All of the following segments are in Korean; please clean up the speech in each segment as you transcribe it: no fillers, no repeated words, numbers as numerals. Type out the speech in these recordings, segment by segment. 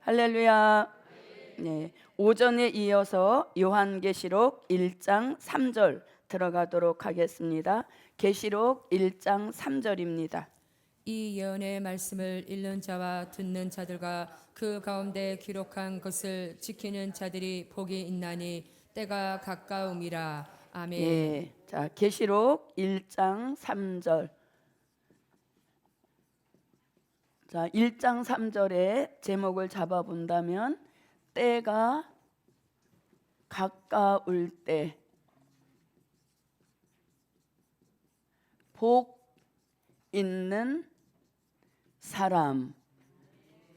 할렐루야. 네, 오전에 이어서 요한계시록 1장 3절 들어가도록 하겠습니다. 계시록 1장 3절입니다. 이 예언의 말씀을 읽는 자와 듣는 자들과 그 가운데 기록한 것을 지키는 자들이 복이 있나니 때가 가까움이라. 아멘. 자, 계시록 1장 3절. 자, 1장 3절의 제목을 잡아 본다면 때가 가까울 때 복 있는 사람.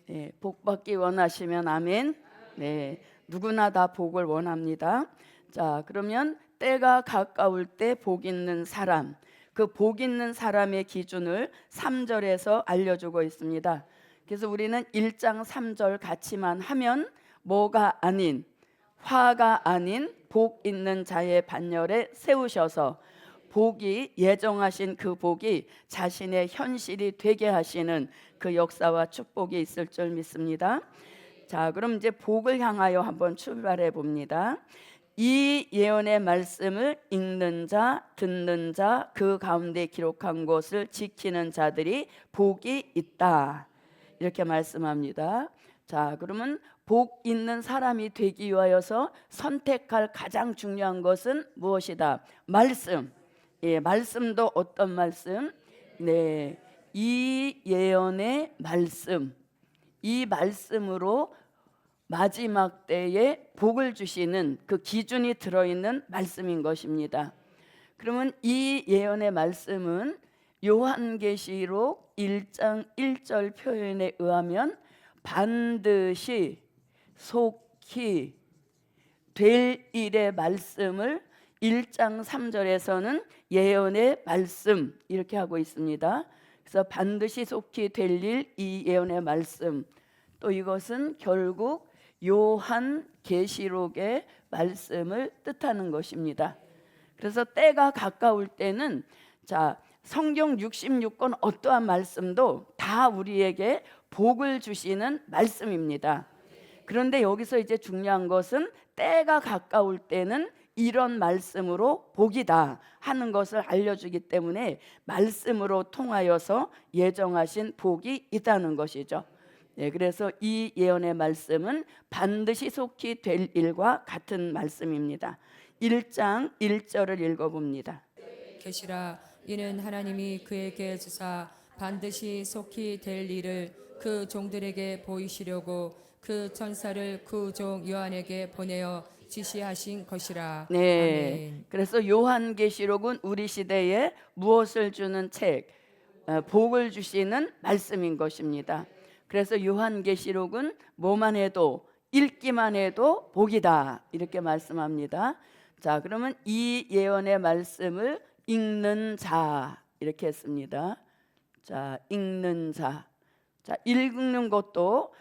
네, 복 받기 원하시면 아멘. 네, 누구나 다 복을 원합니다. 자, 그러면 때가 가까울 때 복 있는 사람, 그 복 있는 사람의 기준을 3절에서 알려주고 있습니다. 그래서 우리는 1장 3절 같이만 하면 뭐가 아닌, 화가 아닌 복 있는 자의 반열에 세우셔서 복이 예정하신 그 복이 자신의 현실이 되게 하시는 그 역사와 축복이 있을 줄 믿습니다. 자, 그럼 이제 복을 향하여 한번 출발해 봅니다. 이 예언의 말씀을 읽는 자, 듣는 자, 그 가운데 기록한 것을 지키는 자들이 복이 있다. 이렇게 말씀합니다. 자, 그러면 복 있는 사람이 되기 위하여서 선택할 가장 중요한 것은 무엇이다? 말씀. 예, 말씀도 어떤 말씀? 네, 이 예언의 말씀. 이 말씀으로 마지막 때에 복을 주시는 그 기준이 들어있는 말씀인 것입니다. 그러면 이 예언의 말씀은 요한계시록 1장 1절 표현에 의하면 반드시 속히 될 일의 말씀을 1장 3절에서는 예언의 말씀 이렇게 하고 있습니다. 그래서 반드시 속히 될 일, 이 예언의 말씀. 또 이것은 결국 요한계시록의 말씀을 뜻하는 것입니다. 그래서 때가 가까울 때는 자, 성경 66권 어떠한 말씀도 다 우리에게 복을 주시는 말씀입니다. 그런데 여기서 이제 중요한 것은 때가 가까울 때는 이런 말씀으로 복이다 하는 것을 알려주기 때문에 말씀으로 통하여서 예정하신 복이 있다는 것이죠. 네, 그래서 이 예언의 말씀은 반드시 속히 될 일과 같은 말씀입니다. 1장 1절을 읽어봅니다. 계시라. 이는 하나님이 그에게 주사 반드시 속히 될 일을 그 종들에게 보이시려고 그 천사를 그 종 요한에게 보내어 지시하신 것이라. 네, 아멘. 그래서 요한계시록은 우리 시대에 무엇을 주는 책, 복을 주시는 말씀인 것입니다. 그래서 요한계시록은 뭐만 해도 읽기만 해도 복이다 이렇게 말씀합니다. 자, 그러면 이 예언의 말씀을 읽는 자 이렇게 했습니다. 자, 읽는 자. 자, 읽는 것도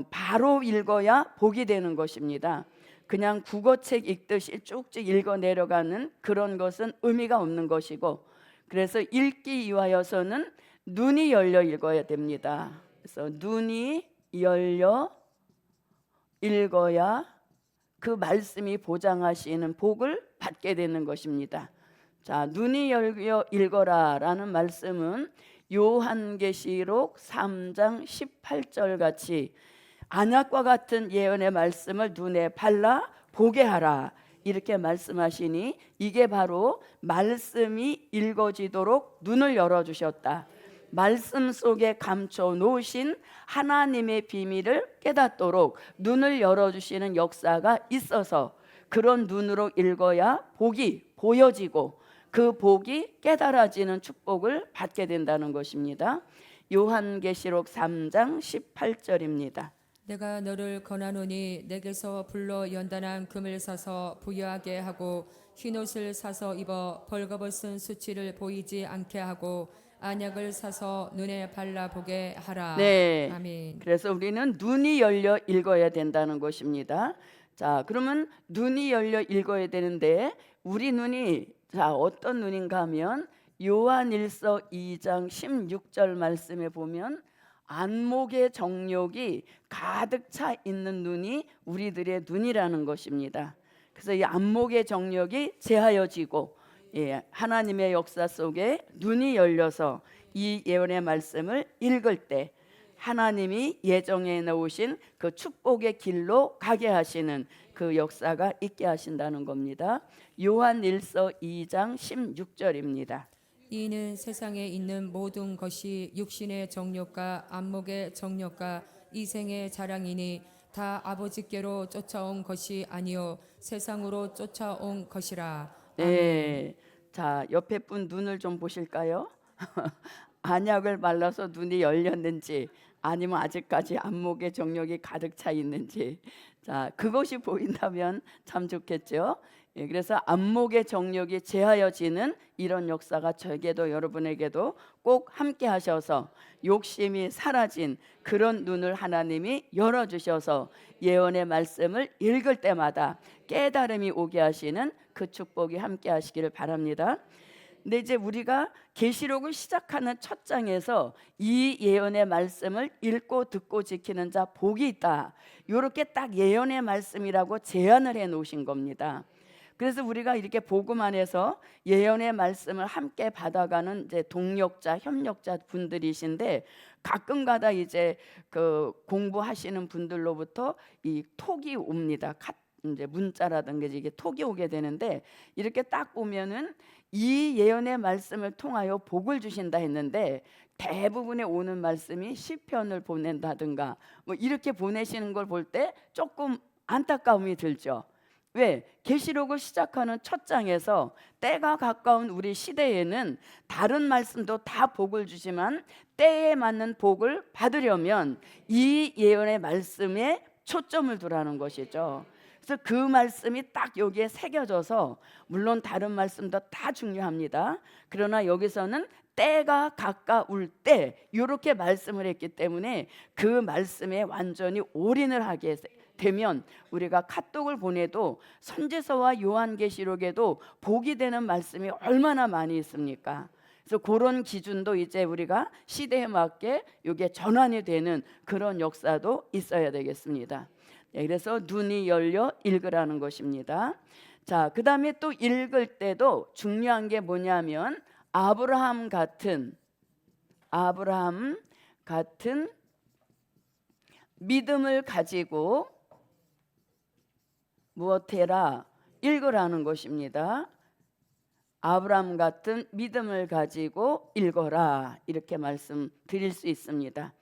바로 읽어야 복이 되는 것입니다. 그냥 국어책 읽듯이 쭉쭉 읽어 내려가는 그런 것은 의미가 없는 것이고, 그래서 읽기 위하여서는 눈이 열려 읽어야 됩니다. 그래서 눈이 열려 읽어야 그 말씀이 보장하시는 복을 받게 되는 것입니다. 자, 눈이 열려 읽어라라는 말씀은 요한계시록 3장 18절 같이 안약과 같은 예언의 말씀을 눈에 발라 보게 하라 이렇게 말씀하시니 이게 바로 말씀이 읽어지도록 눈을 열어주셨다. 말씀 속에 감춰 놓으신 하나님의 비밀을 깨닫도록 눈을 열어주시는 역사가 있어서 그런 눈으로 읽어야 복이 보여지고 그 복이 깨달아지는 축복을 받게 된다는 것입니다. 요한계시록 3장 18절입니다. 내가 너를 권하노니 내게서 불로 연단한 금을 사서 부유하게 하고 흰옷을 사서 입어 벌거벗은 수치를 보이지 않게 하고 안약을 사서 눈에 발라보게 하라. 네, 아멘. 그래서 우리는 눈이 열려 읽어야 된다는 것입니다. 자, 그러면 눈이 열려 읽어야 되는데 우리 눈이 자 어떤 눈인가 하면 요한일서 2장 16절 말씀에 보면 안목의 정욕이 가득 차 있는 눈이 우리들의 눈이라는 것입니다. 그래서 이 안목의 정욕이 제하여지고 하나님의 역사 속에 눈이 열려서 이 예언의 말씀을 읽을 때 하나님이 예정해 놓으신 그 축복의 길로 가게 하시는 그 역사가 있게 하신다는 겁니다. 요한 1서 2장 16절입니다. 이는 세상에 있는 모든 것이 육신의 정욕과 안목의 정욕과 이생의 자랑이니 다 아버지께로 쫓아온 것이 아니요 세상으로 쫓아온 것이라. 네. 자, 옆에 분 눈을 좀 보실까요? 안약을 발라서 눈이 열렸는지 아니면 아직까지 안목의 정욕이 가득 차 있는지, 자, 그것이 보인다면 참 좋겠죠. 그래서 안목의 정욕이 제하여지는 이런 역사가 저에게도 여러분에게도 꼭 함께 하셔서 욕심이 사라진 그런 눈을 하나님이 열어주셔서 예언의 말씀을 읽을 때마다 깨달음이 오게 하시는 그 축복이 함께 하시기를 바랍니다. 근데 이제 우리가 계시록을 시작하는 첫 장에서 이 예언의 말씀을 읽고 듣고 지키는 자 복이 있다, 이렇게 딱 예언의 말씀이라고 제안을 해 놓으신 겁니다. 그래서 우리가 이렇게 복음 안에서 예언의 말씀을 함께 받아가는 이제 동력자, 협력자 분들이신데, 가끔가다 이제 그 공부하시는 분들로부터 이 톡이 옵니다. 이제 문자라든가 이게 톡이 오게 되는데, 이렇게 딱 보면은 이 예언의 말씀을 통하여 복을 주신다 했는데 대부분의 오는 말씀이 시편을 보낸다든가 뭐 이렇게 보내시는 걸 볼 때 조금 안타까움이 들죠. 왜? 계시록을 시작하는 첫 장에서 때가 가까운 우리 시대에는 다른 말씀도 다 복을 주지만 때에 맞는 복을 받으려면 이 예언의 말씀에 초점을 두라는 것이죠. 그래서 그 말씀이 딱 여기에 새겨져서, 물론 다른 말씀도 다 중요합니다. 그러나 여기서는 때가 가까울 때 이렇게 말씀을 했기 때문에 그 말씀에 완전히 올인을 하게 되면 우리가 카톡을 보내도 선지서와 요한계시록에도 복이 되는 말씀이 얼마나 많이 있습니까? 그래서 그런 기준도 이제 우리가 시대에 맞게 이게 전환이 되는 그런 역사도 있어야 되겠습니다. 그래서 눈이 열려 읽으라는 것입니다. 자, 그 다음에 또 읽을 때도 중요한 게 뭐냐면 아브라함 같은 믿음을 가지고 무엇해라? 읽으라는 것입니다. 아브라함 같은 믿음을 가지고 읽어라, 이렇게 말씀드릴 수 있습니다.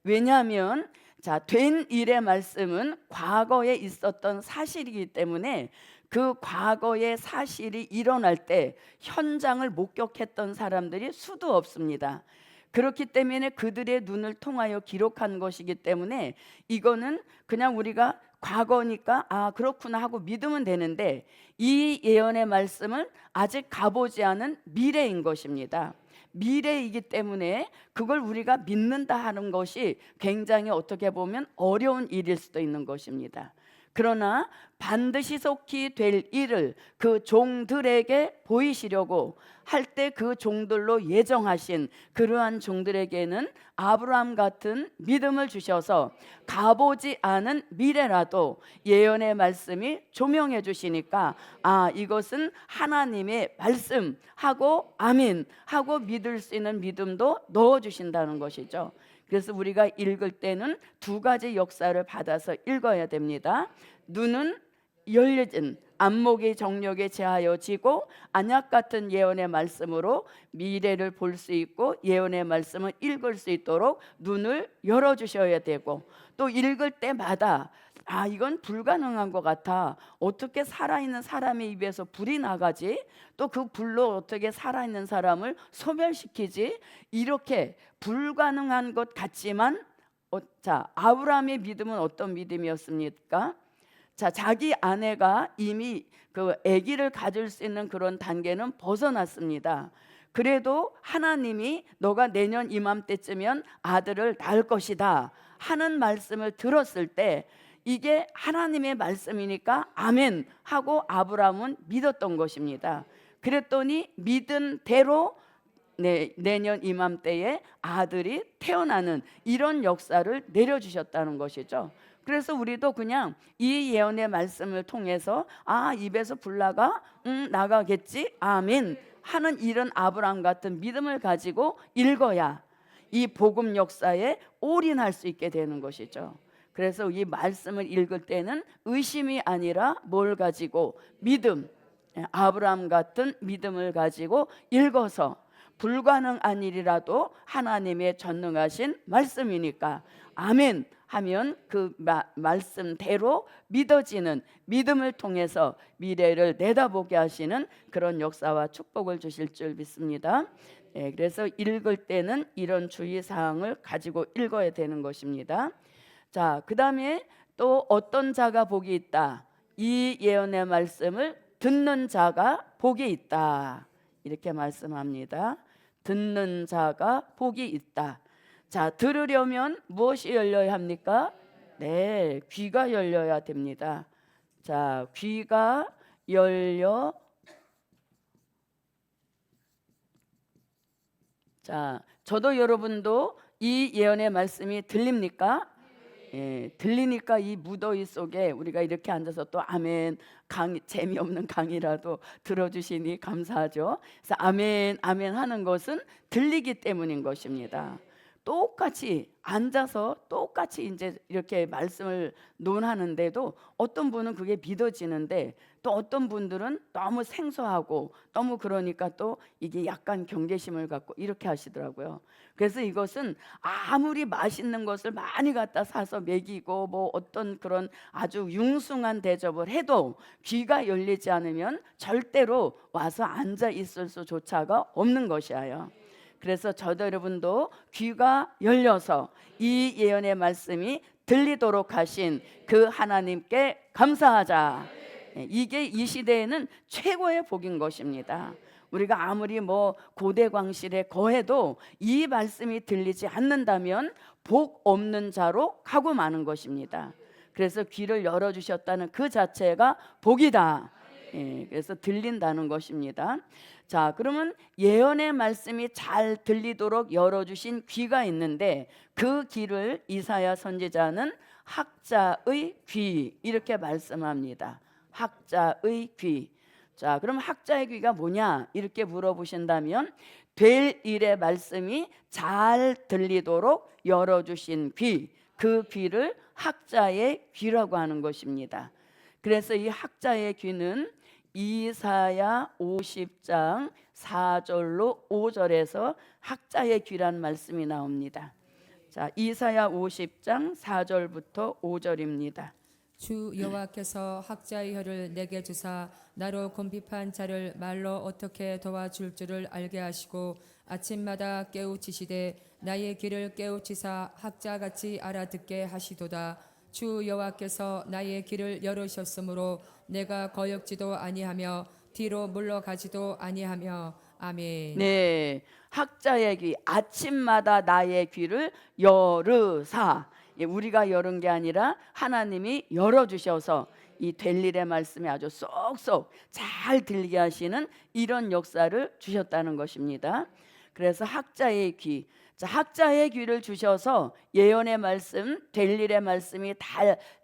왜냐하면 자, 된 일의 말씀은 과거에 있었던 사실이기 때문에 그 과거의 사실이 일어날 때 현장을 목격했던 사람들이 수도 없습니다. 그렇기 때문에 그들의 눈을 통하여 기록한 것이기 때문에 이거는 그냥 우리가 과거니까 아 그렇구나 하고 믿으면 되는데, 이 예언의 말씀은 아직 가보지 않은 미래인 것입니다. 미래이기 때문에 그걸 우리가 믿는다 하는 것이 굉장히 어떻게 보면 어려운 일일 수도 있는 것입니다. 그러나 반드시 속히 될 일을 그 종들에게 보이시려고 할 때 그 종들로 예정하신 그러한 종들에게는 아브라함 같은 믿음을 주셔서 가보지 않은 미래라도 예언의 말씀이 조명해 주시니까 아 이것은 하나님의 말씀 하고 아멘 하고 믿을 수 있는 믿음도 넣어 주신다는 것이죠. 그래서 우리가 읽을 때는 두 가지 역사를 받아서 읽어야 됩니다. 눈은 열려진 안목의 정욕에 제하여지고 안약 같은 예언의 말씀으로 미래를 볼 수 있고 예언의 말씀을 읽을 수 있도록 눈을 열어주셔야 되고, 또 읽을 때마다 아 이건 불가능한 것 같아, 어떻게 살아있는 사람의 입에서 불이 나가지, 또 그 불로 어떻게 살아있는 사람을 소멸시키지, 이렇게 불가능한 것 같지만 자 아브라함의 믿음은 어떤 믿음이었습니까? 자, 자기 아내가 이미 그 아기를 가질 수 있는 그런 단계는 벗어났습니다. 그래도 하나님이 너가 내년 이맘때쯤면 아들을 낳을 것이다 하는 말씀을 들었을 때 이게 하나님의 말씀이니까 아멘 하고 아브라함은 믿었던 것입니다. 그랬더니 믿은 대로 내년 이맘때에 아들이 태어나는 이런 역사를 내려주셨다는 것이죠. 그래서 우리도 그냥 이 예언의 말씀을 통해서 입에서 불나가 나가겠지 아멘 하는 이런 아브라함 같은 믿음을 가지고 읽어야 이 복음 역사에 올인할 수 있게 되는 것이죠. 그래서 이 말씀을 읽을 때는 의심이 아니라 뭘 가지고 믿음, 아브라함 같은 믿음을 가지고 읽어서 불가능한 일이라도 하나님의 전능하신 말씀이니까 아멘 하면 그 말씀대로 믿어지는 믿음을 통해서 미래를 내다보게 하시는 그런 역사와 축복을 주실 줄 믿습니다. 그래서 읽을 때는 이런 주의사항을 가지고 읽어야 되는 것입니다. 자, 그 다음에 또 어떤 자가 복이 있다. 이 예언의 말씀을 듣는 자가 복이 있다. 이렇게 말씀합니다. 듣는 자가 복이 있다. 자, 들으려면 무엇이 열려야 합니까? 네, 귀가 열려야 됩니다. 자, 귀가 열려. 자, 저도 여러분도 이 예언의 말씀이 들립니까? 들리니까 이 무더위 속에 우리가 이렇게 앉아서 또 아멘 재미없는 강의라도 들어주시니 감사하죠. 그래서 아멘 아멘 하는 것은 들리기 때문인 것입니다. 똑같이 앉아서 똑같이 이제 이렇게 말씀을 논하는데도 어떤 분은 그게 믿어지는데 또 어떤 분들은 너무 생소하고 너무 그러니까 또 이게 약간 경계심을 갖고 이렇게 하시더라고요. 그래서 이것은 아무리 맛있는 것을 많이 갖다 사서 먹이고 뭐 어떤 그런 아주 융숭한 대접을 해도 귀가 열리지 않으면 절대로 와서 앉아 있을 수조차가 없는 것이에요. 그래서 저도 여러분도 귀가 열려서 이 예언의 말씀이 들리도록 하신 그 하나님께 감사하자. 이게 이 시대에는 최고의 복인 것입니다. 우리가 아무리 뭐 고대 광실에 거해도 이 말씀이 들리지 않는다면 복 없는 자로 가고 마는 것입니다. 그래서 귀를 열어주셨다는 그 자체가 복이다. 그래서 들린다는 것입니다. 자, 그러면 예언의 말씀이 잘 들리도록 열어주신 귀가 있는데 그 귀를 이사야 선지자는 학자의 귀 이렇게 말씀합니다. 학자의 귀. 자, 그럼 학자의 귀가 뭐냐 이렇게 물어보신다면 될 일의 말씀이 잘 들리도록 열어주신 귀, 그 귀를 학자의 귀라고 하는 것입니다. 그래서 이 학자의 귀는 이사야 50장 4절로 5절에서 학자의 귀란 말씀이 나옵니다. 자, 이사야 50장 4절부터 5절입니다. 주 여호와께서 학자의 혀를 내게 주사 나로 곤비판 자를 말로 어떻게 도와줄 줄을 알게 하시고 아침마다 깨우치시되 나의 귀를 깨우치사 학자같이 알아듣게 하시도다. 주 여호와께서 나의 귀를 열으셨으므로 내가 거역지도 아니하며 뒤로 물러가지도 아니하며 아멘. 네, 학자의 귀, 아침마다 나의 귀를 열으사. 우리가 열은 게 아니라 하나님이 열어주셔서 이 될 일의 말씀이 아주 쏙쏙 잘 들리게 하시는 이런 역사를 주셨다는 것입니다. 그래서 학자의 귀, 자, 학자의 귀를 주셔서 예언의 말씀, 될 일의 말씀이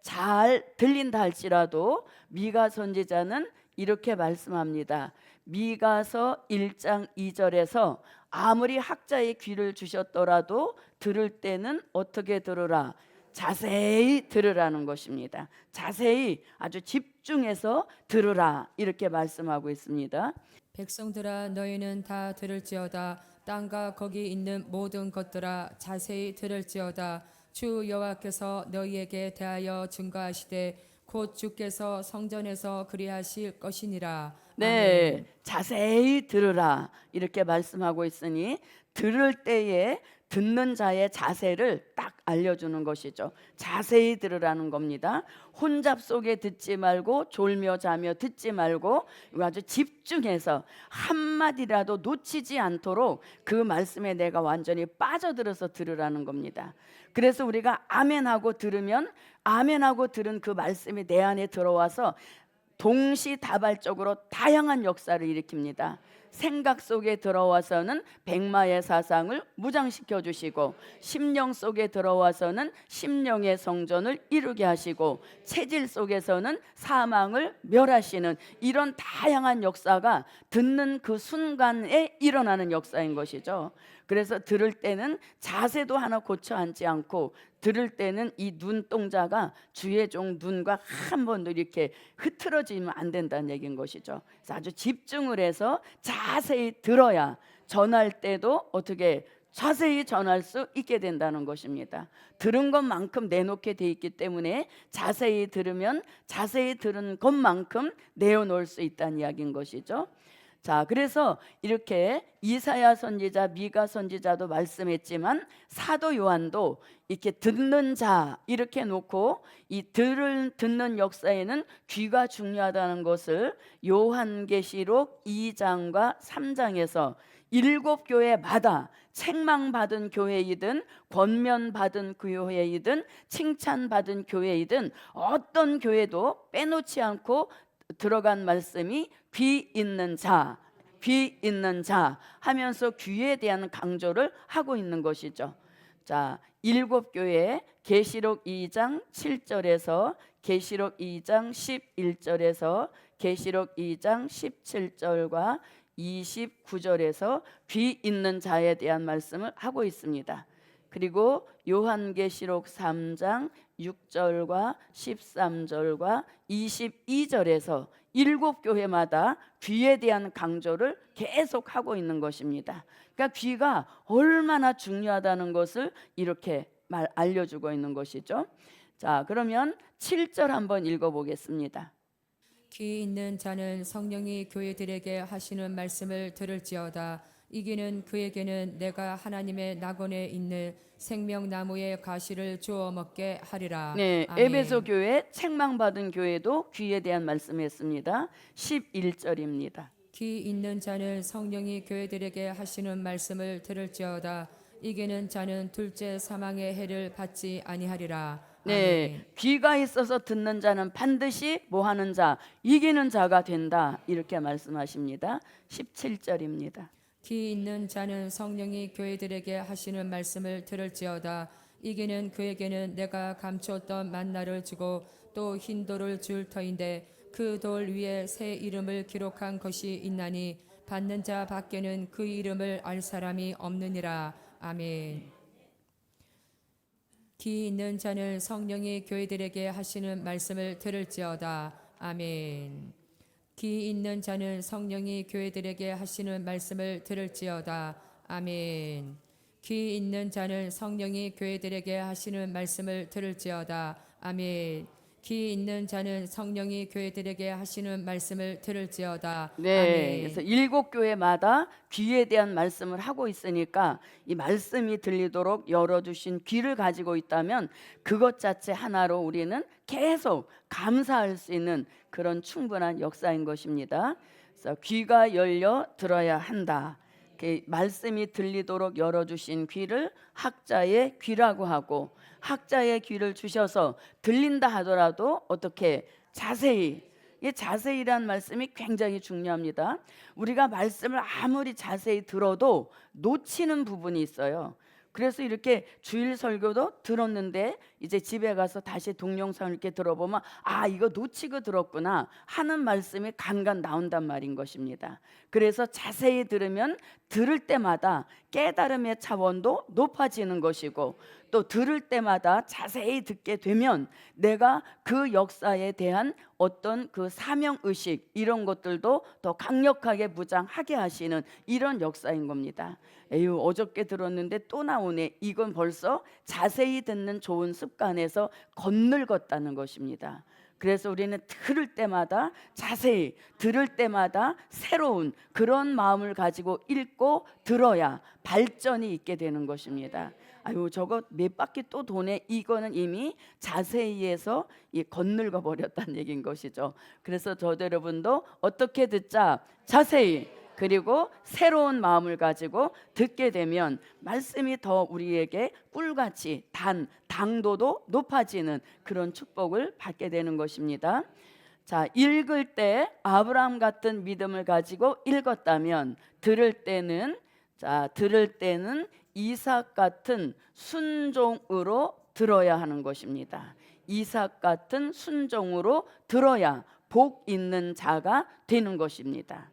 잘 들린다 할지라도 미가 선지자는 이렇게 말씀합니다. 미가서 1장 2절에서 아무리 학자의 귀를 주셨더라도 들을 때는 어떻게 들으라? 자세히 들으라는 것입니다. 자세히 아주 집중해서 들으라 이렇게 말씀하고 있습니다. 백성들아 너희는 다 들을지어다. 땅과 거기 있는 모든 것들아 자세히 들을지어다. 주 여호와께서 너희에게 대하여 증거하시되 곧 주께서 성전에서 그리하실 것이니라. 네, 아멘. 자세히 들으라 이렇게 말씀하고 있으니 들을 때에 듣는 자의 자세를 딱 알려주는 것이죠. 자세히 들으라는 겁니다. 혼잡 속에 듣지 말고 졸며 자며 듣지 말고 아주 집중해서 한마디라도 놓치지 않도록 그 말씀에 내가 완전히 빠져들어서 들으라는 겁니다. 그래서 우리가 아멘하고 들으면 아멘하고 들은 그 말씀이 내 안에 들어와서 동시다발적으로 다양한 역사를 일으킵니다. 생각 속에 들어와서는 백마의 사상을 무장시켜 주시고, 심령 속에 들어와서는 심령의 성전을 이루게 하시고, 체질 속에서는 사망을 멸하시는 이런 다양한 역사가 듣는 그 순간에 일어나는 역사인 것이죠. 그래서 들을 때는 자세도 하나 고쳐 앉지 않고, 들을 때는 이 눈동자가 주의 종 눈과 한 번도 이렇게 흐트러지면 안 된다는 얘기인 것이죠. 그래서 아주 집중을 해서 자세히 들어야 전할 때도 어떻게 자세히 전할 수 있게 된다는 것입니다. 들은 것만큼 내놓게 돼 있기 때문에 자세히 들으면 자세히 들은 것만큼 내어놓을 수 있다는 이야기인 것이죠. 자, 그래서 이렇게 이사야 선지자, 미가 선지자도 말씀했지만 사도 요한도 이렇게 듣는 자 이렇게 놓고, 이 듣는 역사에는 귀가 중요하다는 것을 요한계시록 2장과 3장에서 7교회마다 책망받은 교회이든 권면받은 교회이든 칭찬받은 교회이든 어떤 교회도 빼놓지 않고 들어간 말씀이 귀 있는 자, 귀 있는 자 하면서 귀에 대한 강조를 하고 있는 것이죠. 자, 7교회 계시록 2장 7절에서 계시록 2장 11절에서 계시록 2장 17절과 29절에서 귀 있는 자에 대한 말씀을 하고 있습니다. 그리고 요한계시록 3장 6절과 13절과 22절에서 7교회마다 귀에 대한 강조를 계속 하고 있는 것입니다. 그러니까 귀가 얼마나 중요하다는 것을 이렇게 알려주고 있는 것이죠. 자, 그러면 7절 한번 읽어보겠습니다. 귀 있는 자는 성령이 교회들에게 하시는 말씀을 들을지어다. 이기는 그에게는 내가 하나님의 낙원에 있는 생명나무의 가시를 주어 먹게 하리라. 네, 아멘. 에베소 교회 책망받은 교회도 귀에 대한 말씀했습니다. 11절입니다. 귀 있는 자는 성령이 교회들에게 하시는 말씀을 들을지어다. 이기는 자는 둘째 사망의 해를 받지 아니하리라. 네, 아멘. 귀가 있어서 듣는 자는 반드시 뭐 하는 자? 이기는 자가 된다. 이렇게 말씀하십니다. 17절입니다. 귀 있는 자는 성령이 교회들에게 하시는 말씀을 들을지어다. 이기는 그에게는 내가 감추었던 만나를 주고 또 흰 돌을 줄 터인데 그 돌 위에 새 이름을 기록한 것이 있나니 받는 자 밖에는 그 이름을 알 사람이 없느니라. 아멘. 귀 있는 자는 성령이 교회들에게 하시는 말씀을 들을지어다. 아멘. 귀 있는 자는 성령이 교회들에게 하시는 말씀을 들을지어다. 아멘. 귀 있는 자는 성령이 교회들에게 하시는 말씀을 들을지어다. 아멘. 귀 있는 자는 성령이 교회들에게 하시는 말씀을 들을지어다. 네, 아멘. 그래서 7교회마다 귀에 대한 말씀을 하고 있으니까 이 말씀이 들리도록 열어주신 귀를 가지고 있다면 그것 자체 하나로 우리는 계속 감사할 수 있는 그런 충분한 역사인 것입니다. 그래서 귀가 열려 들어야 한다. 말씀이 들리도록 열어주신 귀를 학자의 귀라고 하고, 학자의 귀를 주셔서 들린다 하더라도 어떻게 자세히, 이 자세히란 말씀이 굉장히 중요합니다. 우리가 말씀을 아무리 자세히 들어도 놓치는 부분이 있어요. 그래서 이렇게 주일 설교도 들었는데 이제 집에 가서 다시 동영상을 이렇게 들어보면 아, 이거 놓치고 들었구나 하는 말씀이 간간 나온단 말인 것입니다. 그래서 자세히 들으면 들을 때마다 깨달음의 차원도 높아지는 것이고, 또 들을 때마다 자세히 듣게 되면 내가 그 역사에 대한 어떤 그 사명의식 이런 것들도 더 강력하게 무장하게 하시는 이런 역사인 겁니다. 에휴, 어저께 들었는데 또 나오네. 이건 벌써 자세히 듣는 좋은 습관에서 건널었다는 것입니다. 그래서 우리는 들을 때마다 자세히, 들을 때마다 새로운 그런 마음을 가지고 읽고 들어야 발전이 있게 되는 것입니다. 아유, 저거 몇 바퀴 또 도네. 이거는 이미 자세히에서 건널거 버렸다는 얘기인 것이죠. 그래서 저도 여러분도 어떻게 듣자? 자세히, 그리고 새로운 마음을 가지고 듣게 되면 말씀이 더 우리에게 꿀같이 당도도 높아지는 그런 축복을 받게 되는 것입니다. 자, 읽을 때 아브라함 같은 믿음을 가지고 읽었다면 들을 때는 이삭 같은 순종으로 들어야 하는 것입니다. 이삭 같은 순종으로 들어야 복 있는 자가 되는 것입니다.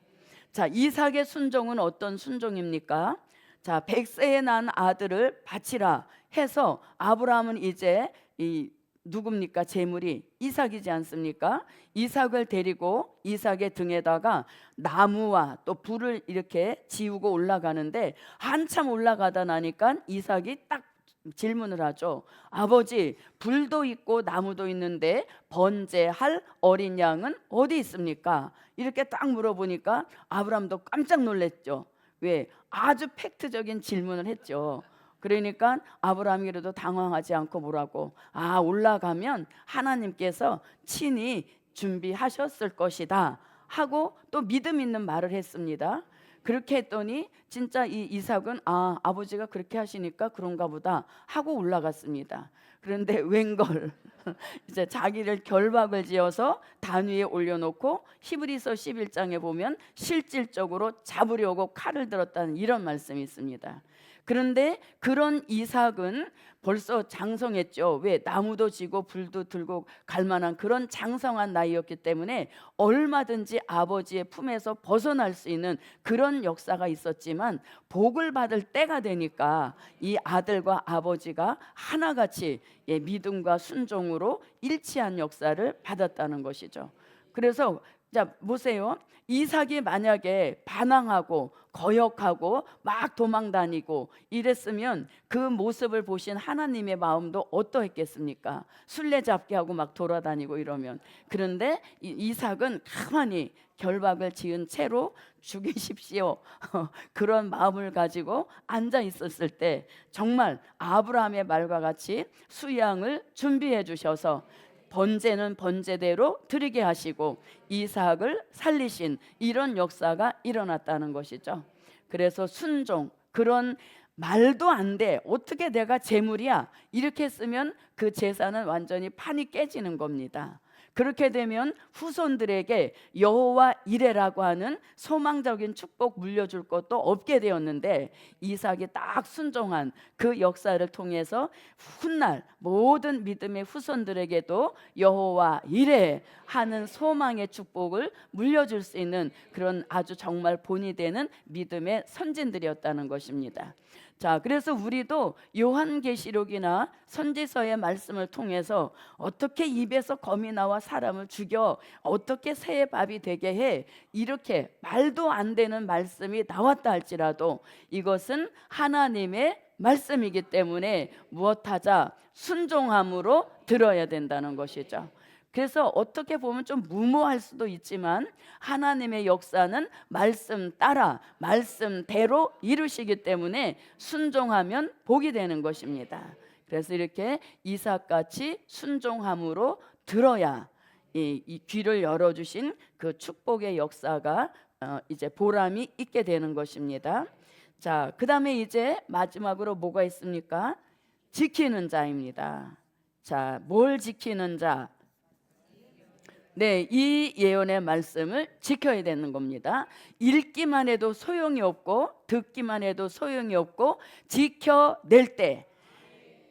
자, 이삭의 순종은 어떤 순종입니까? 자, 100세에 난 아들을 바치라 해서 아브라함은 이제 누굽니까? 제물이 이삭이지 않습니까? 이삭을 데리고 이삭의 등에다가 나무와 또 불을 이렇게 지우고 올라가는데 한참 올라가다 나니까 이삭이 딱 질문을 하죠. 아버지, 불도 있고 나무도 있는데 번제할 어린 양은 어디 있습니까? 이렇게 딱 물어보니까 아브라함도 깜짝 놀랐죠. 왜? 아주 팩트적인 질문을 했죠. 그러니까 아브라함이 그래도 당황하지 않고 뭐라고? 올라가면 하나님께서 친히 준비하셨을 것이다 하고 또 믿음 있는 말을 했습니다. 그렇게 했더니 진짜 이 이삭은 아버지가 그렇게 하시니까 그런가 보다 하고 올라갔습니다. 그런데 웬걸 이제 자기를 결박을 지어서 단 위에 올려놓고 히브리서 11장에 보면 실질적으로 잡으려고 칼을 들었다는 이런 말씀이 있습니다. 그런데 그런 이삭은 벌써 장성했죠. 왜? 나무도 지고 불도 들고 갈 만한 그런 장성한 나이였기 때문에 얼마든지 아버지의 품에서 벗어날 수 있는 그런 역사가 있었지만 복을 받을 때가 되니까 이 아들과 아버지가 하나같이 믿음과 순종으로 일치한 역사를 받았다는 것이죠. 그래서 자 보세요. 이삭이 만약에 반항하고 거역하고 막 도망다니고 이랬으면 그 모습을 보신 하나님의 마음도 어떠했겠습니까? 술래잡기 하고 막 돌아다니고 이러면. 그런데 이삭은 가만히 결박을 지은 채로 죽이십시오 그런 마음을 가지고 앉아 있었을 때 정말 아브라함의 말과 같이 수양을 준비해 주셔서 번제는 번제대로 드리게 하시고 이삭을 살리신 이런 역사가 일어났다는 것이죠. 그래서 순종, 그런 말도 안 돼, 어떻게 내가 제물이야 이렇게 했으면 그 제사는 완전히 판이 깨지는 겁니다. 그렇게 되면 후손들에게 여호와 이레라고 하는 소망적인 축복 물려줄 것도 없게 되었는데 이삭이 딱 순종한 그 역사를 통해서 훗날 모든 믿음의 후손들에게도 여호와 이레 하는 소망의 축복을 물려줄 수 있는 그런 아주 정말 본이 되는 믿음의 선진들이었다는 것입니다. 자, 그래서 우리도 요한계시록이나 선지서의 말씀을 통해서 어떻게 입에서 검이 나와 사람을 죽여 어떻게 새의 밥이 되게 해 이렇게 말도 안 되는 말씀이 나왔다 할지라도 이것은 하나님의 말씀이기 때문에 무엇하자 순종함으로 들어야 된다는 것이죠. 그래서 어떻게 보면 좀 무모할 수도 있지만 하나님의 역사는 말씀 따라 말씀대로 이루시기 때문에 순종하면 복이 되는 것입니다. 그래서 이렇게 이삭같이 순종함으로 들어야 이 귀를 열어주신 그 축복의 역사가 이제 보람이 있게 되는 것입니다. 자, 그 다음에 이제 마지막으로 뭐가 있습니까? 지키는 자입니다. 자, 뭘 지키는 자? 네, 이 예언의 말씀을 지켜야 되는 겁니다. 읽기만 해도 소용이 없고 듣기만 해도 소용이 없고 지켜낼 때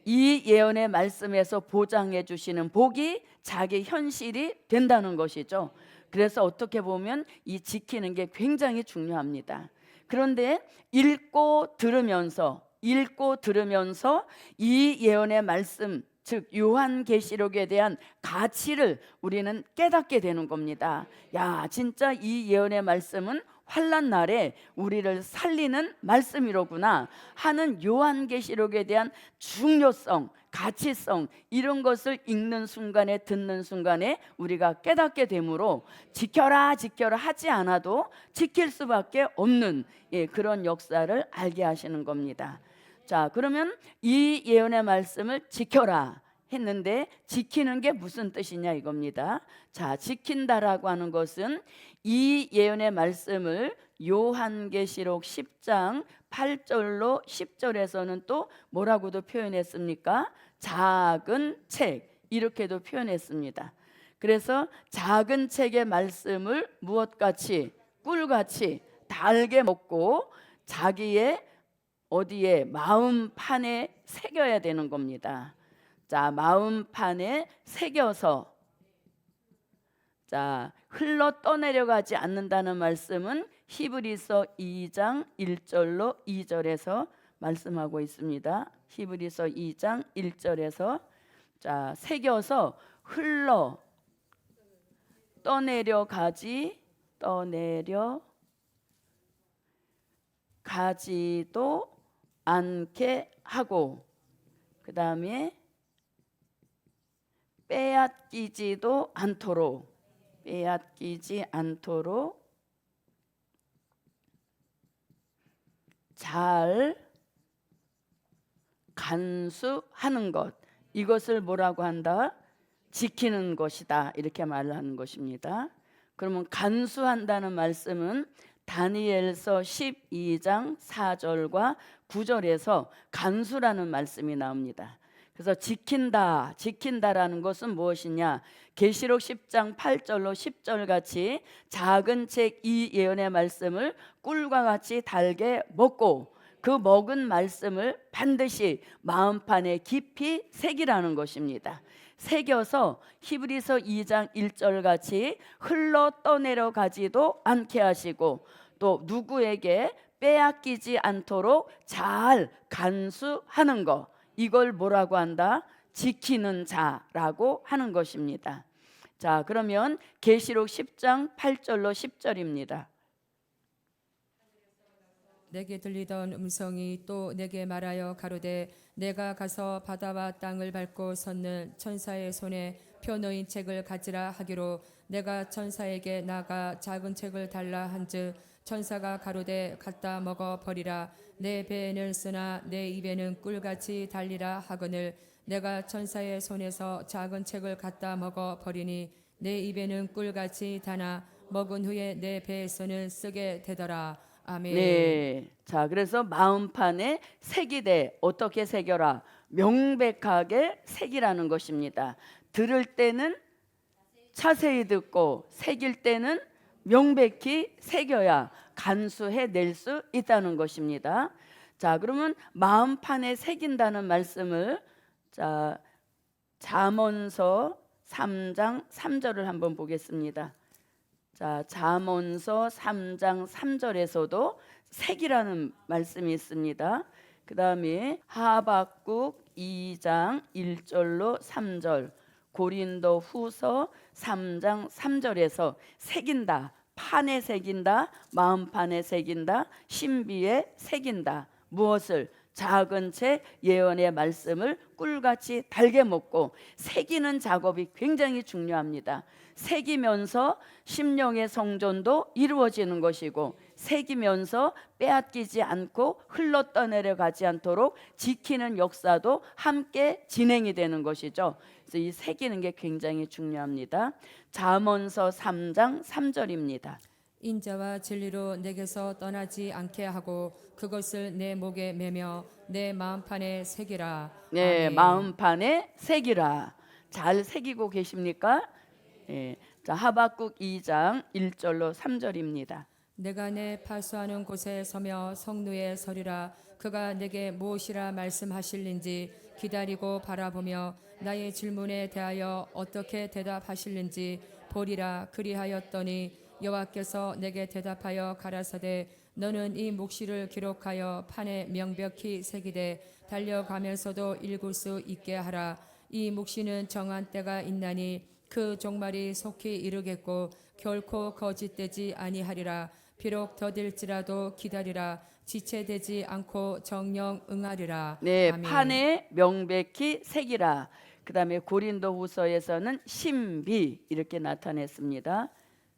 이 예언의 말씀에서 보장해 주시는 복이 자기 현실이 된다는 것이죠. 그래서 어떻게 보면 이 지키는 게 굉장히 중요합니다. 그런데 읽고 들으면서 이 예언의 말씀 즉 요한계시록에 대한 가치를 우리는 깨닫게 되는 겁니다. 야, 진짜 이 예언의 말씀은 환난 날에 우리를 살리는 말씀이로구나 하는 요한계시록에 대한 중요성, 가치성 이런 것을 읽는 순간에 듣는 순간에 우리가 깨닫게 되므로 지켜라 하지 않아도 지킬 수밖에 없는 그런 역사를 알게 하시는 겁니다. 자, 그러면 이 예언의 말씀을 지켜라 했는데 지키는 게 무슨 뜻이냐 이겁니다. 자, 지킨다라고 하는 것은 이 예언의 말씀을 요한계시록 10장 8절로 10절에서는 또 뭐라고도 표현했습니까? 작은 책 이렇게도 표현했습니다. 그래서 작은 책의 말씀을 무엇같이 꿀같이 달게 먹고 자기의 어디에 마음판에 새겨야 되는 겁니다. 자, 마음판에 새겨서 자, 흘러 떠내려가지 않는다는 말씀은 히브리서 2장 1절로 2절에서 말씀하고 있습니다. 히브리서 2장 1절에서 자, 새겨서 흘러 떠내려가지도 않게 하고 그 다음에 빼앗기지 않도록 잘 간수하는 것, 이것을 뭐라고 한다? 지키는 것이다, 이렇게 말을 하는 것입니다. 그러면 간수한다는 말씀은 다니엘서 12장 4절과 9절에서 간수라는 말씀이 나옵니다. 그래서 지킨다라는 것은 무엇이냐? 계시록 10장 8절로 10절 같이 작은 책 이 예언의 말씀을 꿀과 같이 달게 먹고 그 먹은 말씀을 반드시 마음판에 깊이 새기라는 것입니다. 새겨서 히브리서 2장 1절 같이 흘러 떠내려가지도 않게 하시고 또 누구에게 빼앗기지 않도록 잘 간수하는 것, 이걸 뭐라고 한다? 지키는 자라고 하는 것입니다. 자, 그러면 계시록 10장 8절로 10절입니다. 내게 들리던 음성이 또 내게 말하여 가로되 내가 가서 바다와 땅을 밟고 섰는 천사의 손에 표 놓인 책을 가지라 하기로 내가 천사에게 나가 작은 책을 달라 한즉 천사가 가로되 갖다 먹어 버리라 내 배에는 쓰나 내 입에는 꿀같이 달리라 하거늘 내가 천사의 손에서 작은 책을 갖다 먹어 버리니 내 입에는 꿀같이 다나 먹은 후에 내 배에서는 쓰게 되더라. 아멘. 네. 자, 그래서 마음판에 새기되 어떻게 새겨라? 명백하게 새기라는 것입니다. 들을 때는 자세히 듣고 새길 때는 명백히 새겨야 간수해 낼 수 있다는 것입니다. 자, 그러면 마음판에 새긴다는 말씀을 자, 잠언서 3장 3절을 한번 보겠습니다. 자, 잠언서 3장 3절에서도 색이라는 말씀이 있습니다. 그 다음에 하박국 2장 1절로 3절, 고린도 후서 3장 3절에서 새긴다, 판에 새긴다, 마음판에 새긴다, 신비에 새긴다. 무엇을? 작은 책 예언의 말씀을 꿀같이 달게 먹고 새기는 작업이 굉장히 중요합니다. 새기면서 심령의 성전도 이루어지는 것이고 새기면서 빼앗기지 않고 흘러 떠내려가지 않도록 지키는 역사도 함께 진행이 되는 것이죠. 그래서 이 새기는 게 굉장히 중요합니다. 잠언서 3장 3절입니다. 인자와 진리로 내게서 떠나지 않게 하고 그것을 내 목에 매며 내 마음판에 새기라. 네, 아멘. 마음판에 새기라. 잘 새기고 계십니까? 네. 자, 하박국 2장 1절로 3절입니다. 내가 내 파수하는 곳에 서며 성루에 서리라. 그가 내게 무엇이라 말씀하실는지 기다리고 바라보며 나의 질문에 대하여 어떻게 대답하실는지 보리라. 그리하였더니 여호와께서 내게 대답하여 가라사대 너는 이 묵시를 기록하여 판에 명백히 새기되 달려가면서도 읽을 수 있게 하라. 이 묵시는 정한 때가 있나니 그 종말이 속히 이르겠고 결코 거짓되지 아니하리라. 비록 더딜지라도 기다리라. 지체되지 않고 정령 응하리라. 네, 아멘. 판에 명백히 새기라. 그 다음에 고린도후서에서는 신비 이렇게 나타냈습니다.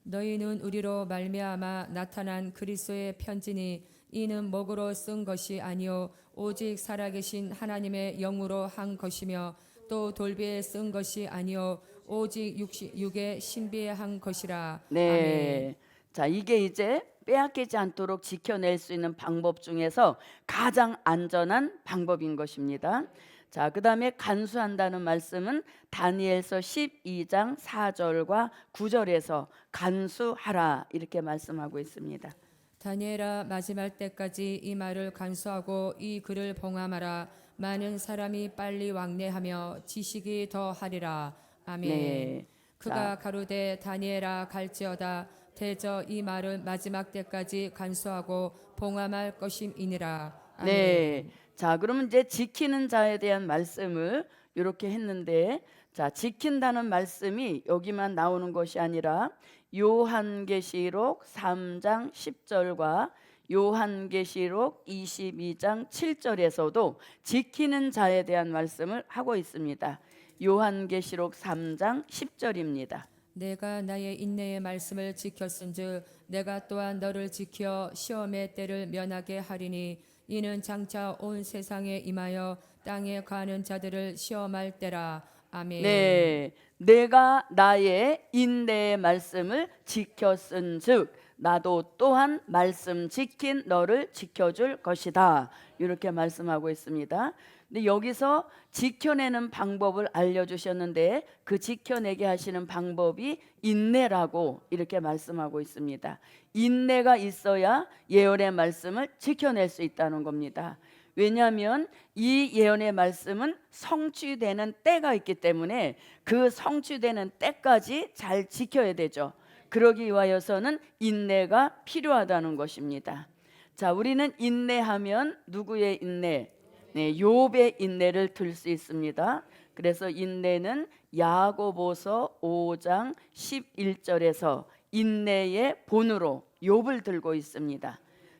너희는 우리로 말미암아 나타난 그리스도의 편지니 이는 먹으로 쓴 것이 아니요 오직 살아계신 하나님의 영으로 한 것이며 또 돌비에 쓴 것이 아니요 오직 육에 신비에 한 것이라. 네. 아멘. 자, 이게 이제 빼앗기지 않도록 지켜낼 수 있는 방법 중에서 가장 안전한 방법인 것입니다. 자, 그다음에 간수한다는 말씀은 다니엘서 12장 4절과 9절에서 간수하라 이렇게 말씀하고 있습니다. 다니엘아 마지막 때까지 이 말을 간수하고 이 글을 봉함하라. 많은 사람이 빨리 왕래하며 지식이 더하리라. 아멘. 네. 그가 가로되 다니엘아 갈지어다 대저 이 말을 마지막 때까지 간수하고 봉함할 것임이니라. 아멘. 네. 자, 그러면 이제 지키는 자에 대한 말씀을 이렇게 했는데, 자, 지킨다는 말씀이 여기만 나오는 것이 아니라 요한계시록 3장 10절과 요한계시록 22장 7절에서도 지키는 자에 대한 말씀을 하고 있습니다. 요한계시록 3장 10절입니다. 내가 나의 인내의 말씀을 지켰은즉 내가 또한 너를 지켜 시험의 때를 면하게 하리니 이는 장차 온 세상에 임하여 땅에 가는 자들을 시험할 때라. 아멘. 네, 내가 나의 인내의 말씀을 지켰은즉 나도 또한 말씀 지킨 너를 지켜줄 것이다. 이렇게 말씀하고 있습니다. 근데 여기서 지켜내는 방법을 알려주셨는데 그 지켜내게 하시는 방법이 인내라고 이렇게 말씀하고 있습니다. 인내가 있어야 예언의 말씀을 지켜낼 수 있다는 겁니다. 왜냐하면 이 예언의 말씀은 성취되는 때가 있기 때문에 그 성취되는 때까지 잘 지켜야 되죠. 그러기 위하여서는 인내가 필요하다는 것입니다. 자, 우리는 인내하면 누구의 인내? 네, 욥의 인내를 들 수 있습니다. 그래서 인내는 야고보서 5장 11절에서 인내의 본으로 욥을 들고 있습니다.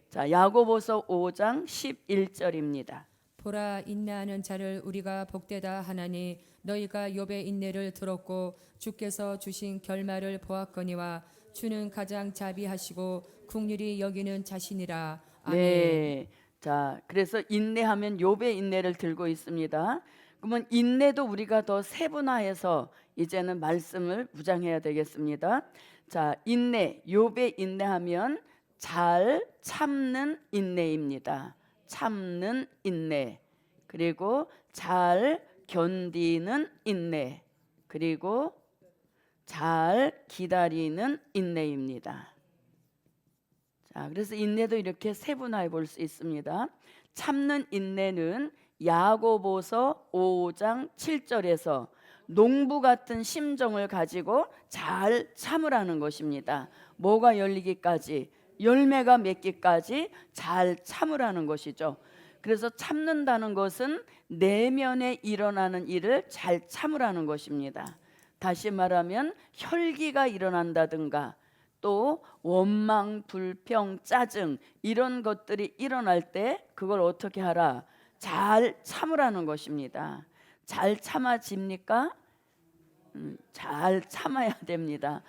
자, 야고보서 5장 11절입니다. 보라 인내하는 자를 우리가 복되다 하나니 너희가 욥의 인내를 들었고 주께서 주신 결말을 보았거니와 주는 가장 자비하시고 긍휼히 여기는 자신이라. 아멘. 네. 자, 그래서 인내하면 욥의 인내를 들고 있습니다. 그러면 인내도 우리가 더 세분화해서 이제는 말씀을 무장해야 되겠습니다. 자, 인내, 욥의 인내하면 잘 참는 인내입니다. 참는 인내, 그리고 잘 견디는 인내, 그리고 잘 기다리는 인내입니다. 자, 그래서 인내도 이렇게 세분화해 볼 수 있습니다. 참는 인내는 야고보서 5장 7절에서 농부 같은 심정을 가지고 잘 참으라는 것입니다. 뭐가 열리기까지, 열매가 맺기까지 잘 참으라는 것이죠. 그래서 참는다는 것은 내면에 일어나는 일을 잘 참으라는 것입니다. 다시 말하면 혈기가 일어난다든가 또 원망, 불평, 짜증 이런 것들이 일어날 때 그걸 어떻게 하라? 잘 참으라는 것입니다. 잘 참아집니까? 잘 참아야 됩니다.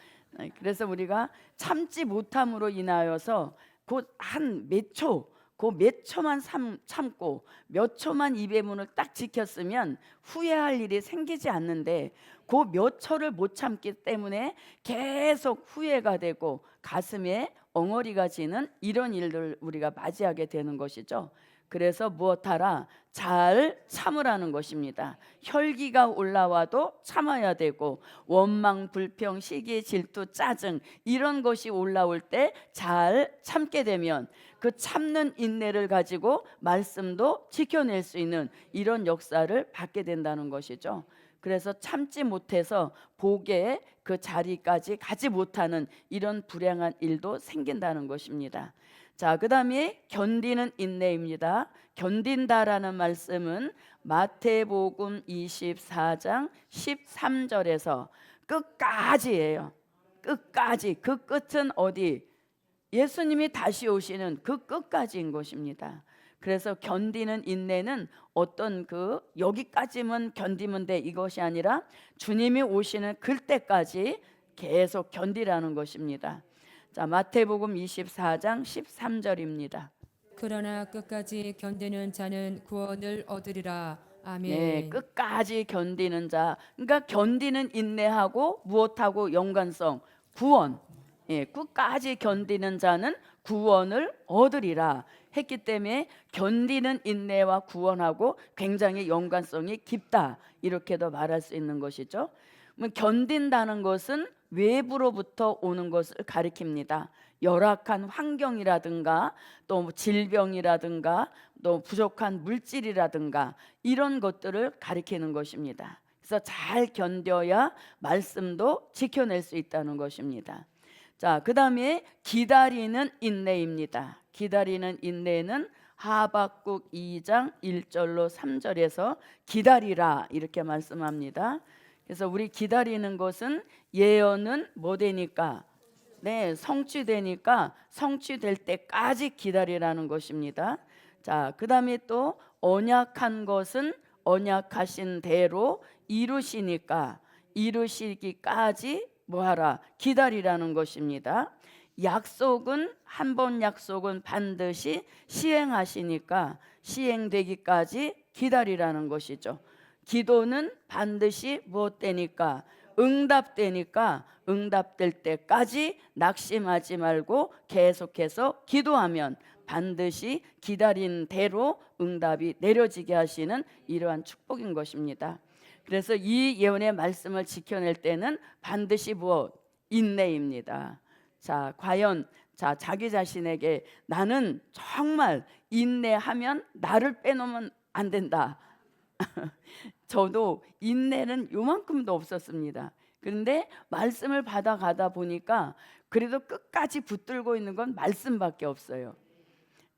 그래서 우리가 참지 못함으로 인하여서 곧 한 몇 초, 그 몇 초만 참고 몇 초만 입의 문을 딱 지켰으면 후회할 일이 생기지 않는데 그 몇 초를 못 참기 때문에 계속 후회가 되고 가슴에 엉어리가 지는 이런 일들 우리가 맞이하게 되는 것이죠. 그래서 무엇하라? 잘 참으라는 것입니다. 혈기가 올라와도 참아야 되고 원망, 불평, 시기, 질투, 짜증 이런 것이 올라올 때 잘 참게 되면 그 참는 인내를 가지고 말씀도 지켜낼 수 있는 이런 역사를 받게 된다는 것이죠. 그래서 참지 못해서 복의 그 자리까지 가지 못하는 이런 불행한 일도 생긴다는 것입니다. 자, 그 다음에 견디는 인내입니다. 견딘다라는 말씀은 마태복음 24장 13절에서 끝까지예요. 끝까지. 그 끝은 어디? 예수님이 다시 오시는 그 끝까지인 것입니다. 그래서 견디는 인내는 어떤 그 여기까지만 견디면 돼 이것이 아니라 주님이 오시는 그때까지 계속 견디라는 것입니다. 자, 마태복음 24장 13절입니다. 그러나 끝까지 견디는 자는 구원을 얻으리라. 아멘. 네, 끝까지 견디는 자. 그러니까 견디는 인내하고 무엇하고 연관성? 구원. 끝까지 견디는 자는 구원을 얻으리라 했기 때문에 견디는 인내와 구원하고 굉장히 연관성이 깊다 이렇게도 말할 수 있는 것이죠. 견딘다는 것은 외부로부터 오는 것을 가리킵니다. 열악한 환경이라든가 또 질병이라든가 또 부족한 물질이라든가 이런 것들을 가리키는 것입니다. 그래서 잘 견뎌야 말씀도 지켜낼 수 있다는 것입니다. 자, 그 다음에 기다리는 인내입니다. 기다리는 인내는 하박국 2장 1절로 3절에서 기다리라 이렇게 말씀합니다. 그래서 우리 기다리는 것은 예언은 뭐 되니까? 성취되니까 성취될 때까지 기다리라는 것입니다. 자, 그 다음에 또 언약한 것은 언약하신 대로 이루시니까 이루시기까지 뭐하라? 기다리라는 것입니다. 약속은 한 번 약속은 반드시 시행하시니까 시행되기까지 기다리라는 것이죠. 기도는 반드시 무엇되니까? 응답되니까 응답될 때까지 낙심하지 말고 계속해서 기도하면 반드시 기다린 대로 응답이 내려지게 하시는 이러한 축복인 것입니다. 그래서 이 예언의 말씀을 지켜낼 때는 반드시 무엇? 인내입니다. 자, 과연 자기 자신에게 나는 정말 인내하면 나를 빼놓으면 안 된다. 저도 인내는 요만큼도 없었습니다. 그런데 말씀을 받아가다 보니까 그래도 끝까지 붙들고 있는 건 말씀밖에 없어요.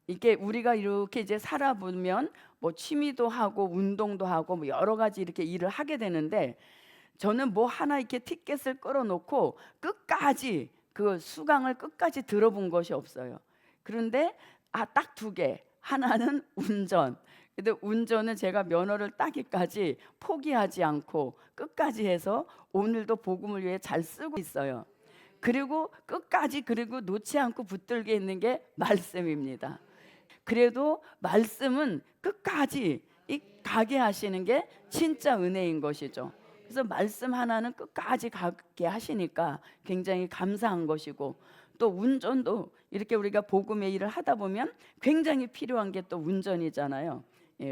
이게 우리가 이렇게 이제 살아보면 뭐 취미도 하고 운동도 하고 뭐 여러 가지 이렇게 일을 하게 되는데 저는 뭐 하나 이렇게 티켓을 끌어놓고 끝까지 그 수강을 끝까지 들어본 것이 없어요. 그런데 딱 두 개. 하나는 운전. 근데 운전은 제가 면허를 따기까지 포기하지 않고 끝까지 해서 오늘도 복음을 위해 잘 쓰고 있어요. 그리고 끝까지 그리고 놓지 않고 붙들게 있는 게 말씀입니다. 그래도 말씀은 끝까지 가게 하시는 게 진짜 은혜인 것이죠. 그래서 말씀 하나는 끝까지 가게 하시니까 굉장히 감사한 것이고 또 운전도 이렇게 우리가 복음의 일을 하다 보면 굉장히 필요한 게 또 운전이잖아요.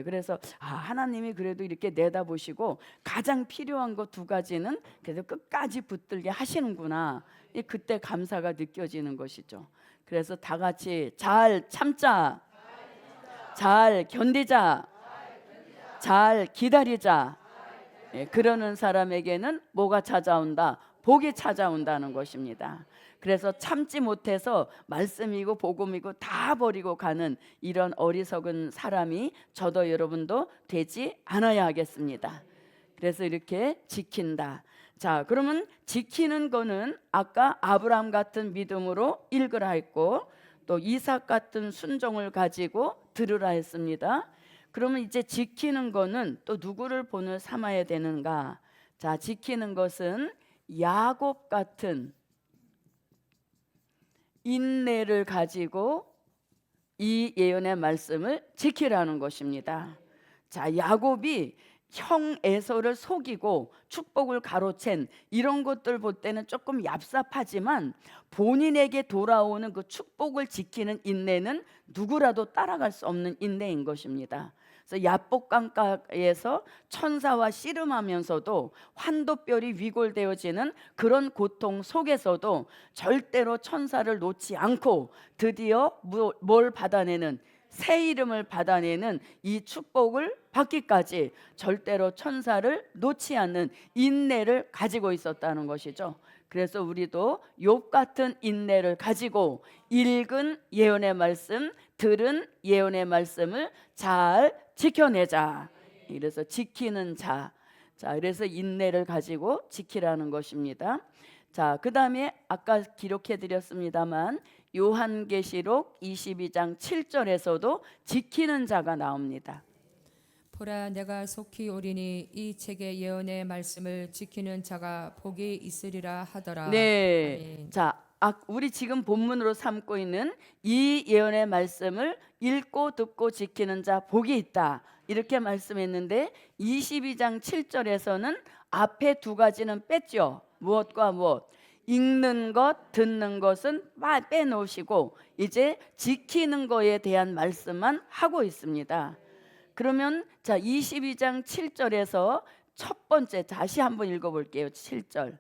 그래서 하나님이 그래도 이렇게 내다보시고 가장 필요한 것 두 가지는 그래도 끝까지 붙들게 하시는구나. 그때 감사가 느껴지는 것이죠. 그래서 다 같이 잘 참자, 잘 견디자, 잘 기다리자. 그러는 사람에게는 뭐가 찾아온다? 복이 찾아온다는 것입니다. 그래서 참지 못해서 말씀이고 복음이고 다 버리고 가는 이런 어리석은 사람이 저도 여러분도 되지 않아야 하겠습니다. 그래서 이렇게 지킨다. 자, 그러면 지키는 거는 아까 아브라함 같은 믿음으로 읽으라 했고 또 이삭 같은 순종을 가지고 들으라 했습니다. 그러면 이제 지키는 거는 또 누구를 본을 삼아야 되는가? 자, 지키는 것은 야곱 같은 인내를 가지고 이 예언의 말씀을 지키라는 것입니다. 자, 야곱이 형 에서를 속이고 축복을 가로챈 이런 것들 볼 때는 조금 얍삽하지만 본인에게 돌아오는 그 축복을 지키는 인내는 누구라도 따라갈 수 없는 인내인 것입니다. 그래서 야복강가에서 천사와 씨름하면서도 환도뼈리 위골되어지는 그런 고통 속에서도 절대로 천사를 놓지 않고 드디어 뭘 받아내는 새 이름을 받아내는 이 축복을 받기까지 절대로 천사를 놓지 않는 인내를 가지고 있었다는 것이죠. 그래서 우리도 욥 같은 인내를 가지고 읽은 예언의 말씀, 들은 예언의 말씀을 잘 지켜내자. 그래서 지키는 자. 자, 그래서 인내를 가지고 지키라는 것입니다. 자, 그 다음에 아까 기록해 드렸습니다만 요한계시록 22장 7절에서도 지키는 자가 나옵니다. 보라, 내가 속히 오리니 이 책의 예언의 말씀을 지키는 자가 복이 있으리라 하더라. 네. 아멘. 자, 우리 지금 본문으로 삼고 있는 이 예언의 말씀을 읽고 듣고 지키는 자 복이 있다. 이렇게 말씀했는데 22장 7절에서는 앞에 두 가지는 뺐죠. 무엇과 무엇? 읽는 것, 듣는 것은 빼놓으시고 이제 지키는 거에 대한 말씀만 하고 있습니다. 그러면 자 22장 7절에서 첫 번째 다시 한번 읽어볼게요. 7절.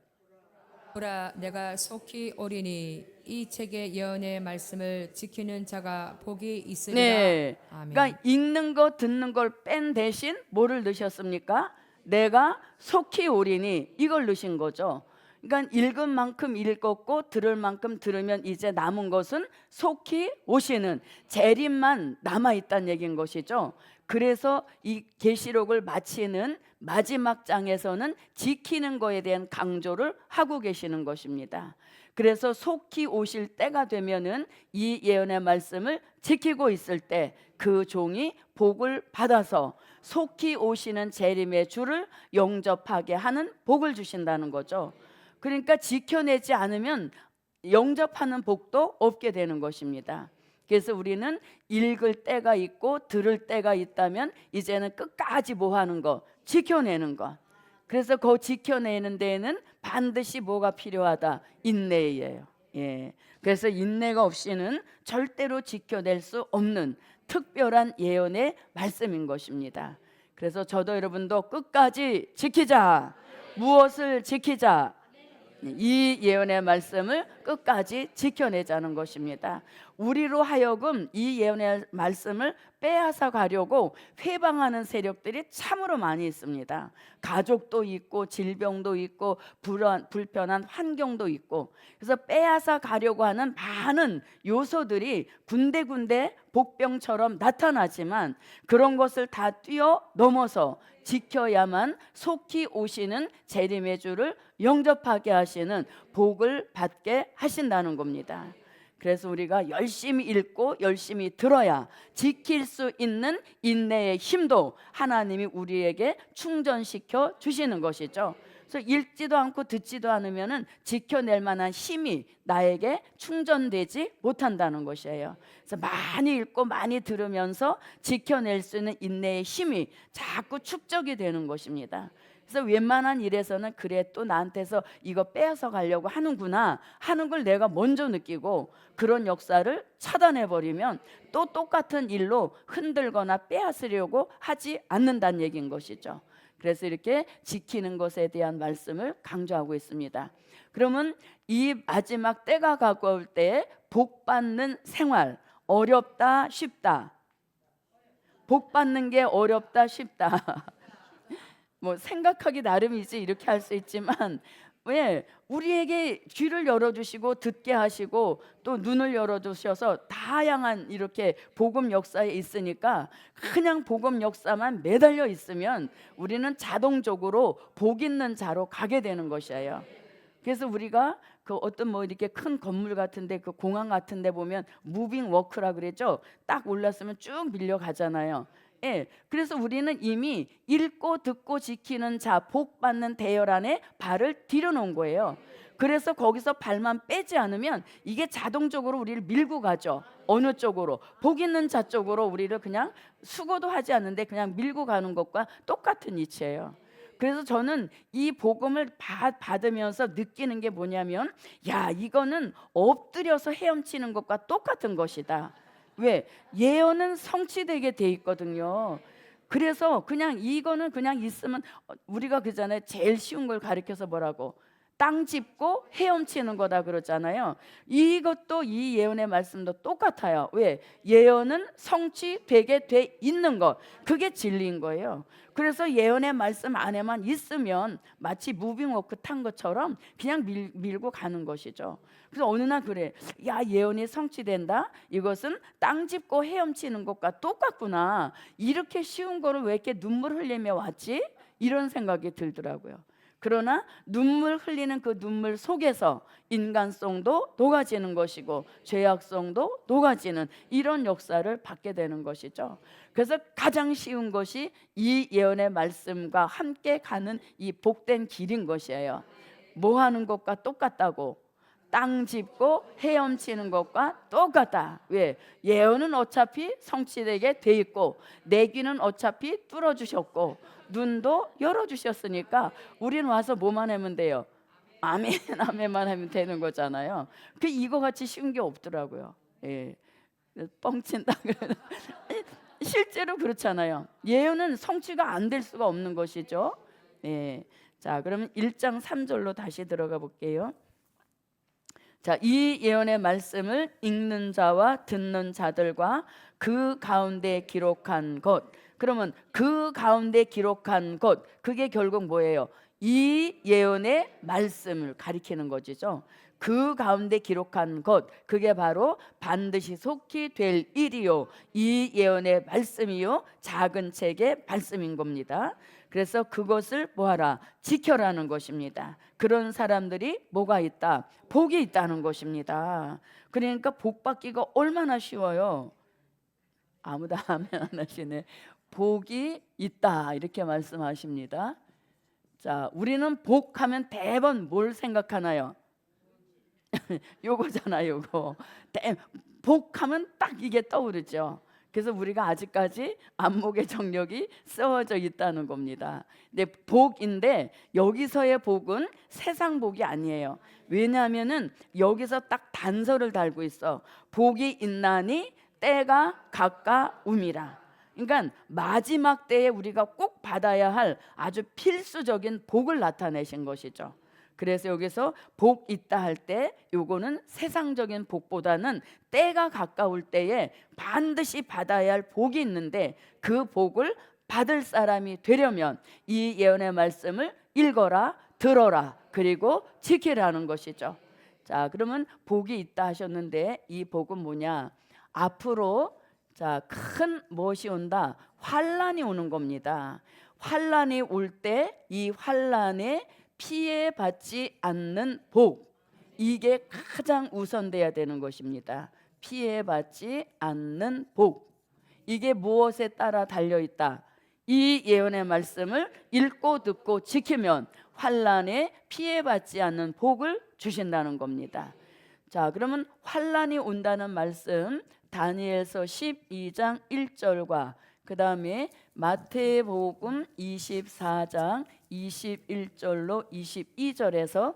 보라 내가 속히 오리니 이 책의 예언의 말씀을 지키는 자가 복이 있으리라. 네. 아멘. 그러니까 읽는 거 듣는 걸 뺀 대신 뭐를 넣으셨습니까? 내가 속히 오리니 이걸 넣으신 거죠. 그러니까 읽은 만큼 읽었고 들을 만큼 들으면 이제 남은 것은 속히 오시는 재림만 남아 있다는 얘기인 것이죠. 그래서 이 계시록을 마치는 마지막 장에서는 지키는 거에 대한 강조를 하고 계시는 것입니다. 그래서 속히 오실 때가 되면은 이 예언의 말씀을 지키고 있을 때 그 종이 복을 받아서 속히 오시는 재림의 주를 영접하게 하는 복을 주신다는 거죠. 그러니까 지켜내지 않으면 영접하는 복도 없게 되는 것입니다. 그래서 우리는 읽을 때가 있고 들을 때가 있다면 이제는 끝까지 뭐 하는 거? 지켜내는 것. 그래서 그 지켜내는 데에는 반드시 뭐가 필요하다? 인내예요. 예. 그래서 인내가 없이는 절대로 지켜낼 수 없는 특별한 예언의 말씀인 것입니다. 그래서 저도 여러분도 끝까지 지키자. 무엇을 지키자? 이 예언의 말씀을 끝까지 지켜내자는 것입니다. 우리로 하여금 이 예언의 말씀을 빼앗아 가려고 회방하는 세력들이 참으로 많이 있습니다. 가족도 있고 질병도 있고 불편한 환경도 있고, 그래서 빼앗아 가려고 하는 많은 요소들이 군데군데 복병처럼 나타나지만 그런 것을 다 뛰어넘어서 지켜야만 속히 오시는 재림의 주를 영접하게 하시는 복을 받게 하신다는 겁니다. 그래서 우리가 열심히 읽고 열심히 들어야 지킬 수 있는 인내의 힘도 하나님이 우리에게 충전시켜 주시는 것이죠. 그래서 읽지도 않고 듣지도 않으면은 지켜낼 만한 힘이 나에게 충전되지 못한다는 것이에요. 그래서 많이 읽고 많이 들으면서 지켜낼 수 있는 인내의 힘이 자꾸 축적이 되는 것입니다. 그래서 웬만한 일에서는 그래 또 나한테서 이거 빼앗아 가려고 하는구나 하는 걸 내가 먼저 느끼고 그런 역사를 차단해 버리면 또 똑같은 일로 흔들거나 빼앗으려고 하지 않는다는 얘기인 것이죠. 그래서 이렇게 지키는 것에 대한 말씀을 강조하고 있습니다. 그러면 이 마지막 때가 가까울 때 복 받는 생활, 어렵다 쉽다? 복 받는 게 어렵다 쉽다? 뭐 생각하기 나름이지 이렇게 할 수 있지만 왜 우리에게 귀를 열어주시고 듣게 하시고 또 눈을 열어주셔서 다양한 이렇게 복음 역사에 있으니까 그냥 복음 역사만 매달려 있으면 우리는 자동적으로 복 있는 자로 가게 되는 것이에요. 그래서 우리가 그 어떤 뭐 이렇게 큰 건물 같은데 그 공항 같은데 보면 무빙 워크라 그러죠. 딱 올랐으면 쭉 밀려가잖아요. 예, 그래서 우리는 이미 읽고 듣고 지키는 자, 복 받는 대열 안에 발을 들여놓은 거예요. 그래서 거기서 발만 빼지 않으면 이게 자동적으로 우리를 밀고 가죠. 어느 쪽으로? 복 있는 자 쪽으로 우리를 그냥 수고도 하지 않는데 그냥 밀고 가는 것과 똑같은 이치예요. 그래서 저는 이 복음을 받으면서 느끼는 게 뭐냐면 야, 이거는 엎드려서 헤엄치는 것과 똑같은 것이다. 왜? 예언은 성취되게 돼 있거든요. 그래서 그냥 이거는 그냥 있으면 우리가 그잖아요. 제일 쉬운 걸 가르쳐서 뭐라고? 땅 짚고 헤엄치는 거다 그러잖아요. 이것도 이 예언의 말씀도 똑같아요. 왜? 예언은 성취되게 돼 있는 것, 그게 진리인 거예요. 그래서 예언의 말씀 안에만 있으면 마치 무빙워크 탄 것처럼 그냥 밀고 가는 것이죠. 그래서 어느 날 그래, 야, 예언이 성취된다. 이것은 땅 짚고 헤엄치는 것과 똑같구나. 이렇게 쉬운 거를 왜 이렇게 눈물 흘리며 왔지? 이런 생각이 들더라고요. 그러나 눈물 흘리는 그 눈물 속에서 인간성도 녹아지는 것이고 죄악성도 녹아지는 이런 역사를 받게 되는 것이죠. 그래서 가장 쉬운 것이 이 예언의 말씀과 함께 가는 이 복된 길인 것이에요. 뭐 하는 것과 똑같다고? 땅 짚고 헤엄치는 것과 똑같다. 왜? 예언은 어차피 성취되게 돼 있고 내 귀는 어차피 뚫어주셨고 눈도 열어주셨으니까 우리는 와서 뭐만 하면 돼요? 아멘 아멘만 하면 되는 거잖아요. 그 이거 같이 쉬운 게 없더라고요. 예. 뻥친다 그러면 실제로 그렇잖아요. 예언은 성취가 안 될 수가 없는 것이죠. 예. 자, 그러면 1장 3절로 다시 들어가 볼게요. 자, 이 예언의 말씀을 읽는 자와 듣는 자들과 그 가운데 기록한 것. 그러면 그 가운데 기록한 것, 그게 결국 뭐예요? 이 예언의 말씀을 가리키는 것이죠. 그 가운데 기록한 것, 그게 바로 반드시 속히 될 일이요, 이 예언의 말씀이요, 작은 책의 말씀인 겁니다. 그래서 그것을 뭐하라? 지켜라는 것입니다. 그런 사람들이 뭐가 있다? 복이 있다는 것입니다. 그러니까 복 받기가 얼마나 쉬워요. 아무도 아멘 안 하시네. 복이 있다 이렇게 말씀하십니다. 자, 우리는 복하면 대번 뭘 생각하나요? 요거잖아요, 요거. 복하면 딱 이게 떠오르죠. 그래서 우리가 아직까지 안목의 정력이 썩어져 있다는 겁니다. 근데 복인데 여기서의 복은 세상 복이 아니에요. 왜냐하면은 여기서 딱 단서를 달고 있어. 복이 있나니 때가 가까움이라. 그러니까 마지막 때에 우리가 꼭 받아야 할 아주 필수적인 복을 나타내신 것이죠. 그래서 여기서 복 있다 할 때 요거는 세상적인 복보다는 때가 가까울 때에 반드시 받아야 할 복이 있는데 그 복을 받을 사람이 되려면 이 예언의 말씀을 읽어라, 들어라, 그리고 지키라는 것이죠. 자, 그러면 복이 있다 하셨는데 이 복은 뭐냐? 앞으로 자, 큰 무엇이 온다? 환란이 오는 겁니다. 환란이 올 때 이 환란에 피해받지 않는 복, 이게 가장 우선돼야 되는 것입니다. 피해받지 않는 복, 이게 무엇에 따라 달려있다? 이 예언의 말씀을 읽고 듣고 지키면 환란에 피해받지 않는 복을 주신다는 겁니다. 자, 그러면 환란이 온다는 말씀 다니엘서 12장 1절과 그 다음에 마태복음 24장 21절로 22절에서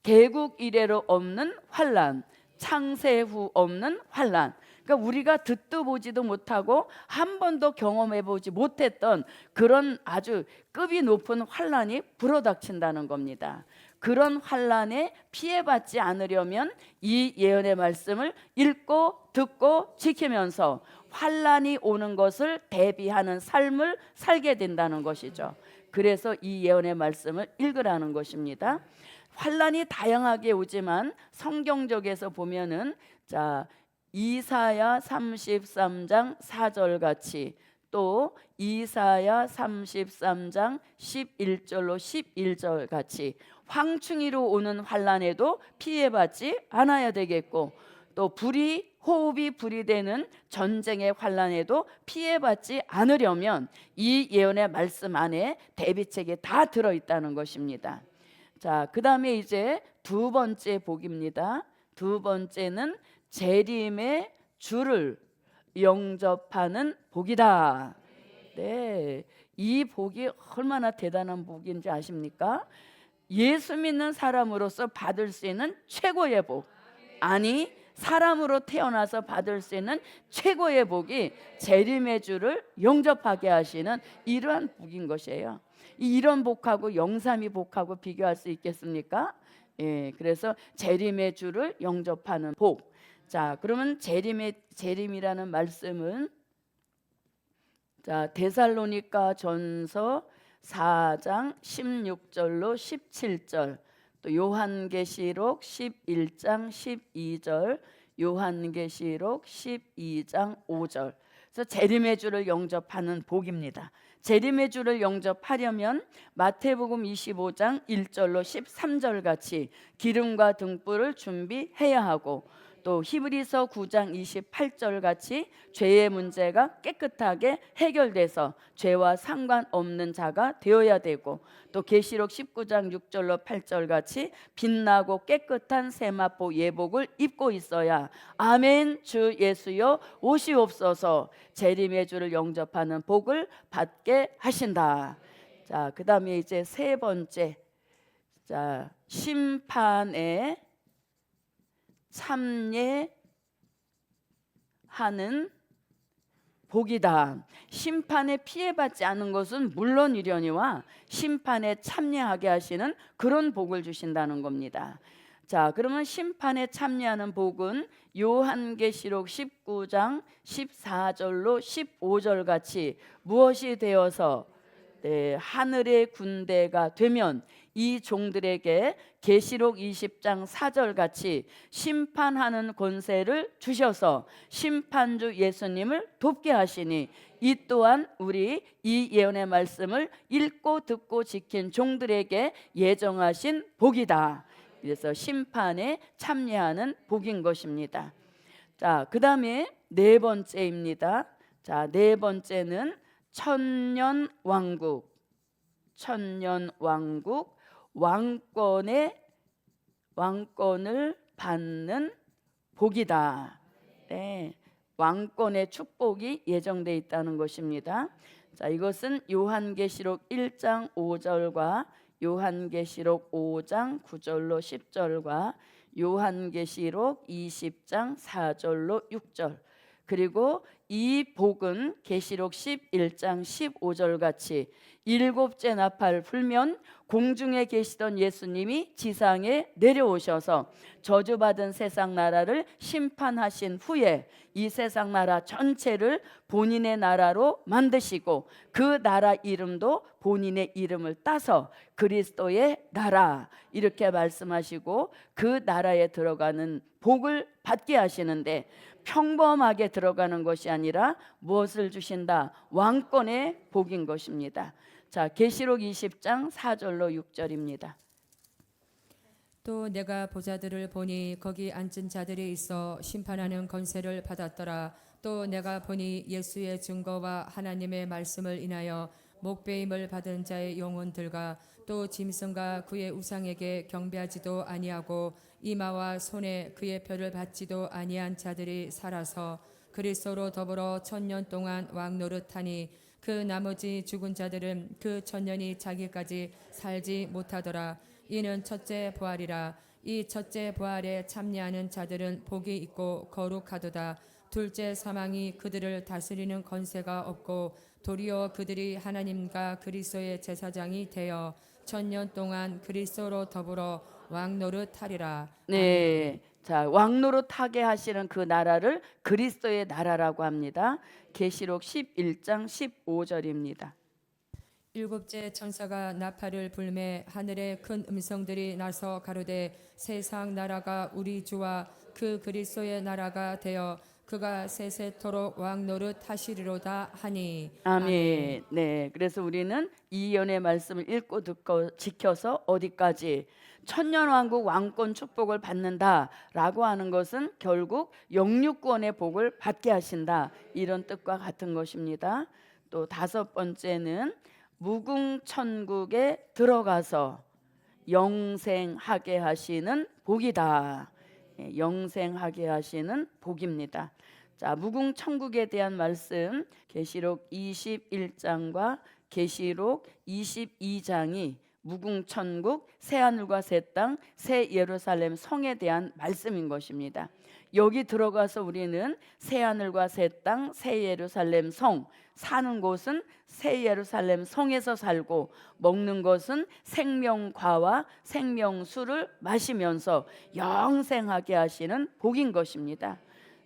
개국 이래로 없는 환란, 창세 후 없는 환란. 그러니까 우리가 듣도 보지도 못하고 한 번도 경험해 보지 못했던 그런 아주 급이 높은 환란이 불어닥친다는 겁니다. 그런 환란에 피해받지 않으려면 이 예언의 말씀을 읽고 듣고 지키면서 환란이 오는 것을 대비하는 삶을 살게 된다는 것이죠. 그래서 이 예언의 말씀을 읽으라는 것입니다. 환란이 다양하게 오지만 성경적에서 보면은 자, 이사야 33장 4절 같이 또 이사야 33장 11절로 11절 같이 황충이로 오는 환란에도 피해받지 않아야 되겠고 또 호흡이 불이 되는 전쟁의 환란에도 피해받지 않으려면 이 예언의 말씀 안에 대비책이 다 들어있다는 것입니다. 자, 그 다음에 이제 두 번째 복입니다. 두 번째는 재림의 주를 영접하는 복이다. 네, 이 복이 얼마나 대단한 복인지 아십니까? 예수 믿는 사람으로서 받을 수 있는 최고의 복, 아니 사람으로 태어나서 받을 수 있는 최고의 복이 재림의 주를 영접하게 하시는 이러한 복인 것이에요. 이런 복하고 영삼위 복하고 비교할 수 있겠습니까? 예, 그래서 재림의 주를 영접하는 복. 자, 그러면 재림이라는 말씀은 자, 데살로니가 전서 4장 16절로 17절, 또 요한계시록 11장 12절, 요한계시록 12장 5절. 그래서 재림의 주를 영접하는 복입니다. 재림의 주를 영접하려면 마태복음 25장 1절로 13절 같이 기름과 등불을 준비해야 하고 또 히브리서 9장 28절 같이 죄의 문제가 깨끗하게 해결돼서 죄와 상관없는 자가 되어야 되고 또 계시록 19장 6절로 8절 같이 빛나고 깨끗한 세마포 예복을 입고 있어야 아멘 주 예수여 오시옵소서 재림의 주를 영접하는 복을 받게 하신다. 자, 그 다음에 이제 세 번째 자, 심판에 참여하는 복이다. 심판에 피해받지 않은 것은 물론이려니와 심판에 참여하게 하시는 그런 복을 주신다는 겁니다. 자, 그러면 심판에 참여하는 복은 요한계시록 19장 14절로 15절 같이 무엇이 되어서 하늘의 군대가 되면 이 종들에게 계시록 20장 4절 같이 심판하는 권세를 주셔서 심판주 예수님을 돕게 하시니 이 또한 우리 이 예언의 말씀을 읽고 듣고 지킨 종들에게 예정하신 복이다. 그래서 심판에 참여하는 복인 것입니다. 자, 그 다음에 네 번째입니다. 자, 네 번째는 천년 왕국, 천년 왕국, 왕권을 받는 복이다. 네, 왕권의 축복이 예정되어 있다는 것입니다. 자, 이것은 요한계시록 1장 5절과 요한계시록 5장 9절로 10절과 요한계시록 20장 4절로 6절, 그리고 이 복은 계시록 11장 15절 같이 일곱째 나팔 불면 공중에 계시던 예수님이 지상에 내려오셔서 저주받은 세상 나라를 심판하신 후에 이 세상 나라 전체를 본인의 나라로 만드시고 그 나라 이름도 본인의 이름을 따서 그리스도의 나라 이렇게 말씀하시고 그 나라에 들어가는 복을 받게 하시는데, 평범하게 들어가는 것이 아니라 무엇을 주신다? 왕권의 복인 것입니다. 자, 계시록 20장 4절로 6절입니다. 또 내가 보자들을 보니 거기 앉은 자들이 있어 심판하는 권세를 받았더라. 또 내가 보니 예수의 증거와 하나님의 말씀을 인하여 목배임을 받은 자의 영혼들과 또 짐승과 그의 우상에게 경배하지도 아니하고 이마와 손에 그의 표를 받지도 아니한 자들이 살아서 그리스도로 더불어 1000년 동안 왕노릇하니 그 나머지 죽은 자들은 그 1000년이 자기까지 살지 못하더라. 이는 첫째 부활이라. 이 첫째 부활에 참여하는 자들은 복이 있고 거룩하도다. 둘째 사망이 그들을 다스리는 권세가 없고 도리어 그들이 하나님과 그리스도의 제사장이 되어 1000년 동안 그리스도로 더불어 왕노릇하리라. 네, 자, 왕노릇하게 하시는 그 나라를 그리스도의 나라라고 합니다. 계시록 11장 15절입니다. 일곱째 천사가 나팔을 불매 하늘에 큰 음성들이 나서 가로되 세상 나라가 우리 주와 그 그리스도의 나라가 되어 그가 세세토록 왕노릇 하시리로다 하니. 아멘. 네, 그래서 우리는 이 예언의 말씀을 읽고 듣고 지켜서 어디까지? 천년왕국 왕권 축복을 받는다라고 하는 것은 결국 영육권의 복을 받게 하신다, 이런 뜻과 같은 것입니다. 또 다섯 번째는 무궁천국에 들어가서 영생하게 하시는 복이다. 영생하게 하시는 복입니다. 자, 무궁천국에 대한 말씀 계시록 21장과 계시록 22장이 무궁천국, 새하늘과 새 땅, 새 예루살렘 성에 대한 말씀인 것입니다. 여기 들어가서 우리는 새하늘과 새 땅, 새 예루살렘 성, 사는 곳은 새 예루살렘 성에서 살고 먹는 것은 생명과와 생명수를 마시면서 영생하게 하시는 복인 것입니다.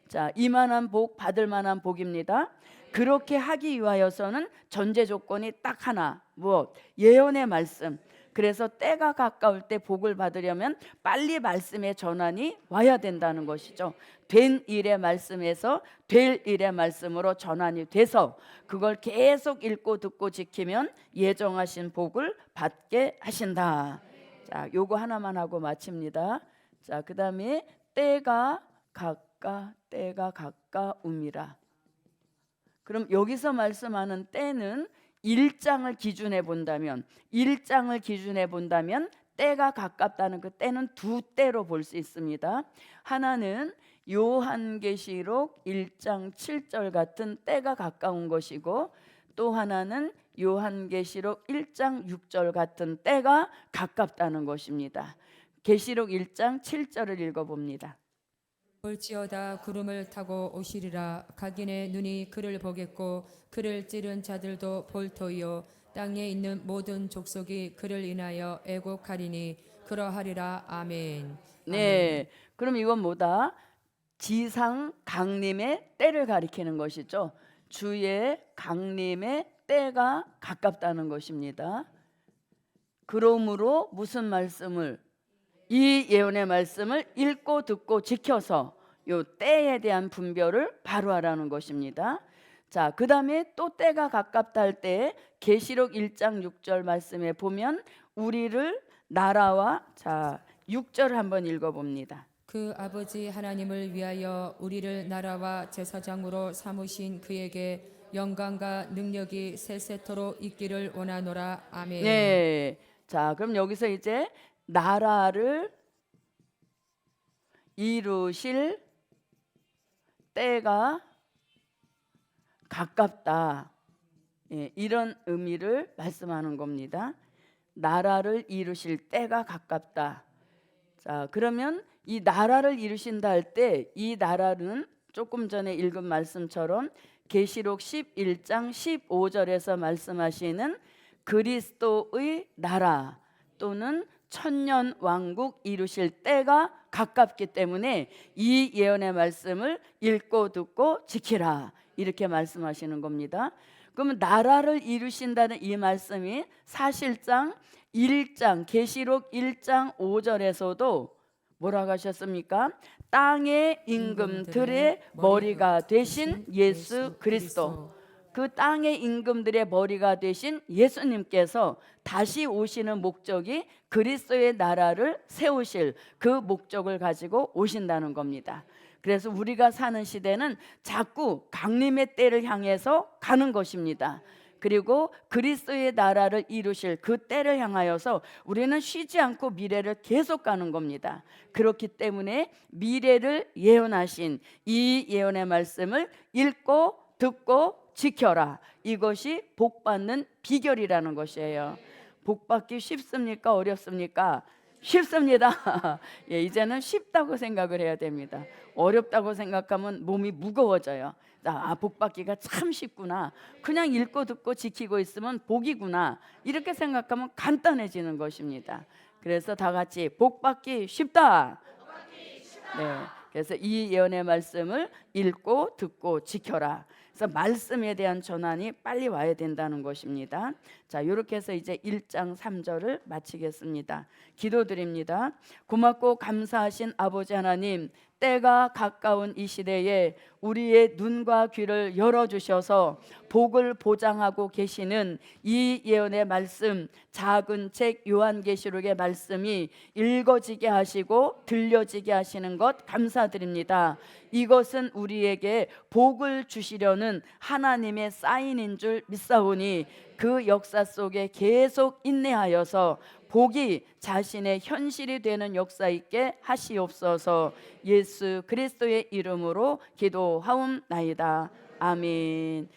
자, 이만한 복, 받을 만한 복입니다. 그렇게 하기 위하여서는 전제 조건이 딱 하나, 무엇? 예언의 말씀. 그래서 때가 가까울 때 복을 받으려면 빨리 말씀의 전환이 와야 된다는 것이죠. 된 일의 말씀에서 될 일의 말씀으로 전환이 돼서 그걸 계속 읽고 듣고 지키면 예정하신 복을 받게 하신다. 자, 요거 하나만 하고 마칩니다. 자, 그 다음에 때가 가까움이라. 그럼 여기서 말씀하는 때는 일장을 기준해 본다면 때가 가깝다는 그 때는 두 때로 볼 수 있습니다. 하나는 요한계시록 1장 7절 같은 때가 가까운 것이고, 또 하나는 요한계시록 1장 6절 같은 때가 가깝다는 것입니다. 계시록 1장 7절을 읽어봅니다. 볼지어다 구름을 타고 오시리라. 각인의 눈이 그를 보겠고 그를 찌른 자들도 볼 터이요 땅에 있는 모든 족속이 그를 인하여 애곡하리니 그러하리라. 아멘. 네, 그럼 이건 뭐다? 지상 강림의 때를 가리키는 것이죠. 주의 강림의 때가 가깝다는 것입니다. 그러므로 무슨 말씀을, 이 예언의 말씀을 읽고 듣고 지켜서 요 때에 대한 분별을 바로 하라는 것입니다. 자, 그 다음에 또 때가 가깝다 할 때 계시록 1장 6절 말씀에 보면 우리를 나라와, 자 6절 한번 읽어봅니다. 그 아버지 하나님을 위하여 우리를 나라와 제사장으로 삼으신 그에게 영광과 능력이 세세토록 있기를 원하노라. 아멘. 네, 자 그럼 여기서 이제 나라를 이루실 때가 가깝다, 예, 이런 의미를 말씀하는 겁니다. 나라를 이루실 때가 가깝다. 자, 그러면 이 나라를 이루신다 할 때 이 나라는 조금 전에 읽은 말씀처럼 계시록 11장 15절에서 말씀하시는 그리스도의 나라 또는 천년 왕국 이루실 때가 가깝기 때문에 이 예언의 말씀을 읽고 듣고 지키라, 이렇게 말씀하시는 겁니다. 그러면 나라를 이루신다는 이 말씀이 사실상 1장 계시록 1장 5절에서도 뭐라고 하셨습니까? 땅의 임금들의 머리가 되신 예수 그리스도, 그 땅의 임금들의 머리가 되신 예수님께서 다시 오시는 목적이 그리스도의 나라를 세우실 그 목적을 가지고 오신다는 겁니다. 그래서 우리가 사는 시대는 자꾸 강림의 때를 향해서 가는 것입니다. 그리고 그리스도의 나라를 이루실 그 때를 향하여서 우리는 쉬지 않고 미래를 계속 가는 겁니다. 그렇기 때문에 미래를 예언하신 이 예언의 말씀을 읽고 듣고 지켜라, 이것이 복받는 비결이라는 것이에요. 복받기 쉽습니까? 어렵습니까? 쉽습니다. 예, 이제는 쉽다고 생각을 해야 됩니다. 어렵다고 생각하면 몸이 무거워져요. 복받기가 참 쉽구나, 그냥 읽고 듣고 지키고 있으면 복이구나, 이렇게 생각하면 간단해지는 것입니다. 그래서 다 같이 복받기 쉽다. 네, 그래서 이 예언의 말씀을 읽고 듣고 지켜라. 그래서 말씀에 대한 전환이 빨리 와야 된다는 것입니다. 자, 이렇게 해서 이제 1장 3절을 마치겠습니다. 기도드립니다. 고맙고 감사하신 아버지 하나님, 때가 가까운 이 시대에 우리의 눈과 귀를 열어주셔서 복을 보장하고 계시는 이 예언의 말씀, 작은 책 요한계시록의 말씀이 읽어지게 하시고 들려지게 하시는 것 감사드립니다. 이것은 우리에게 복을 주시려는 하나님의 사인인 줄 믿사오니 그 역사 속에 계속 인내하여서 복이 자신의 현실이 되는 역사 있게 하시옵소서. 예수 그리스도의 이름으로 기도하옵나이다. 아멘.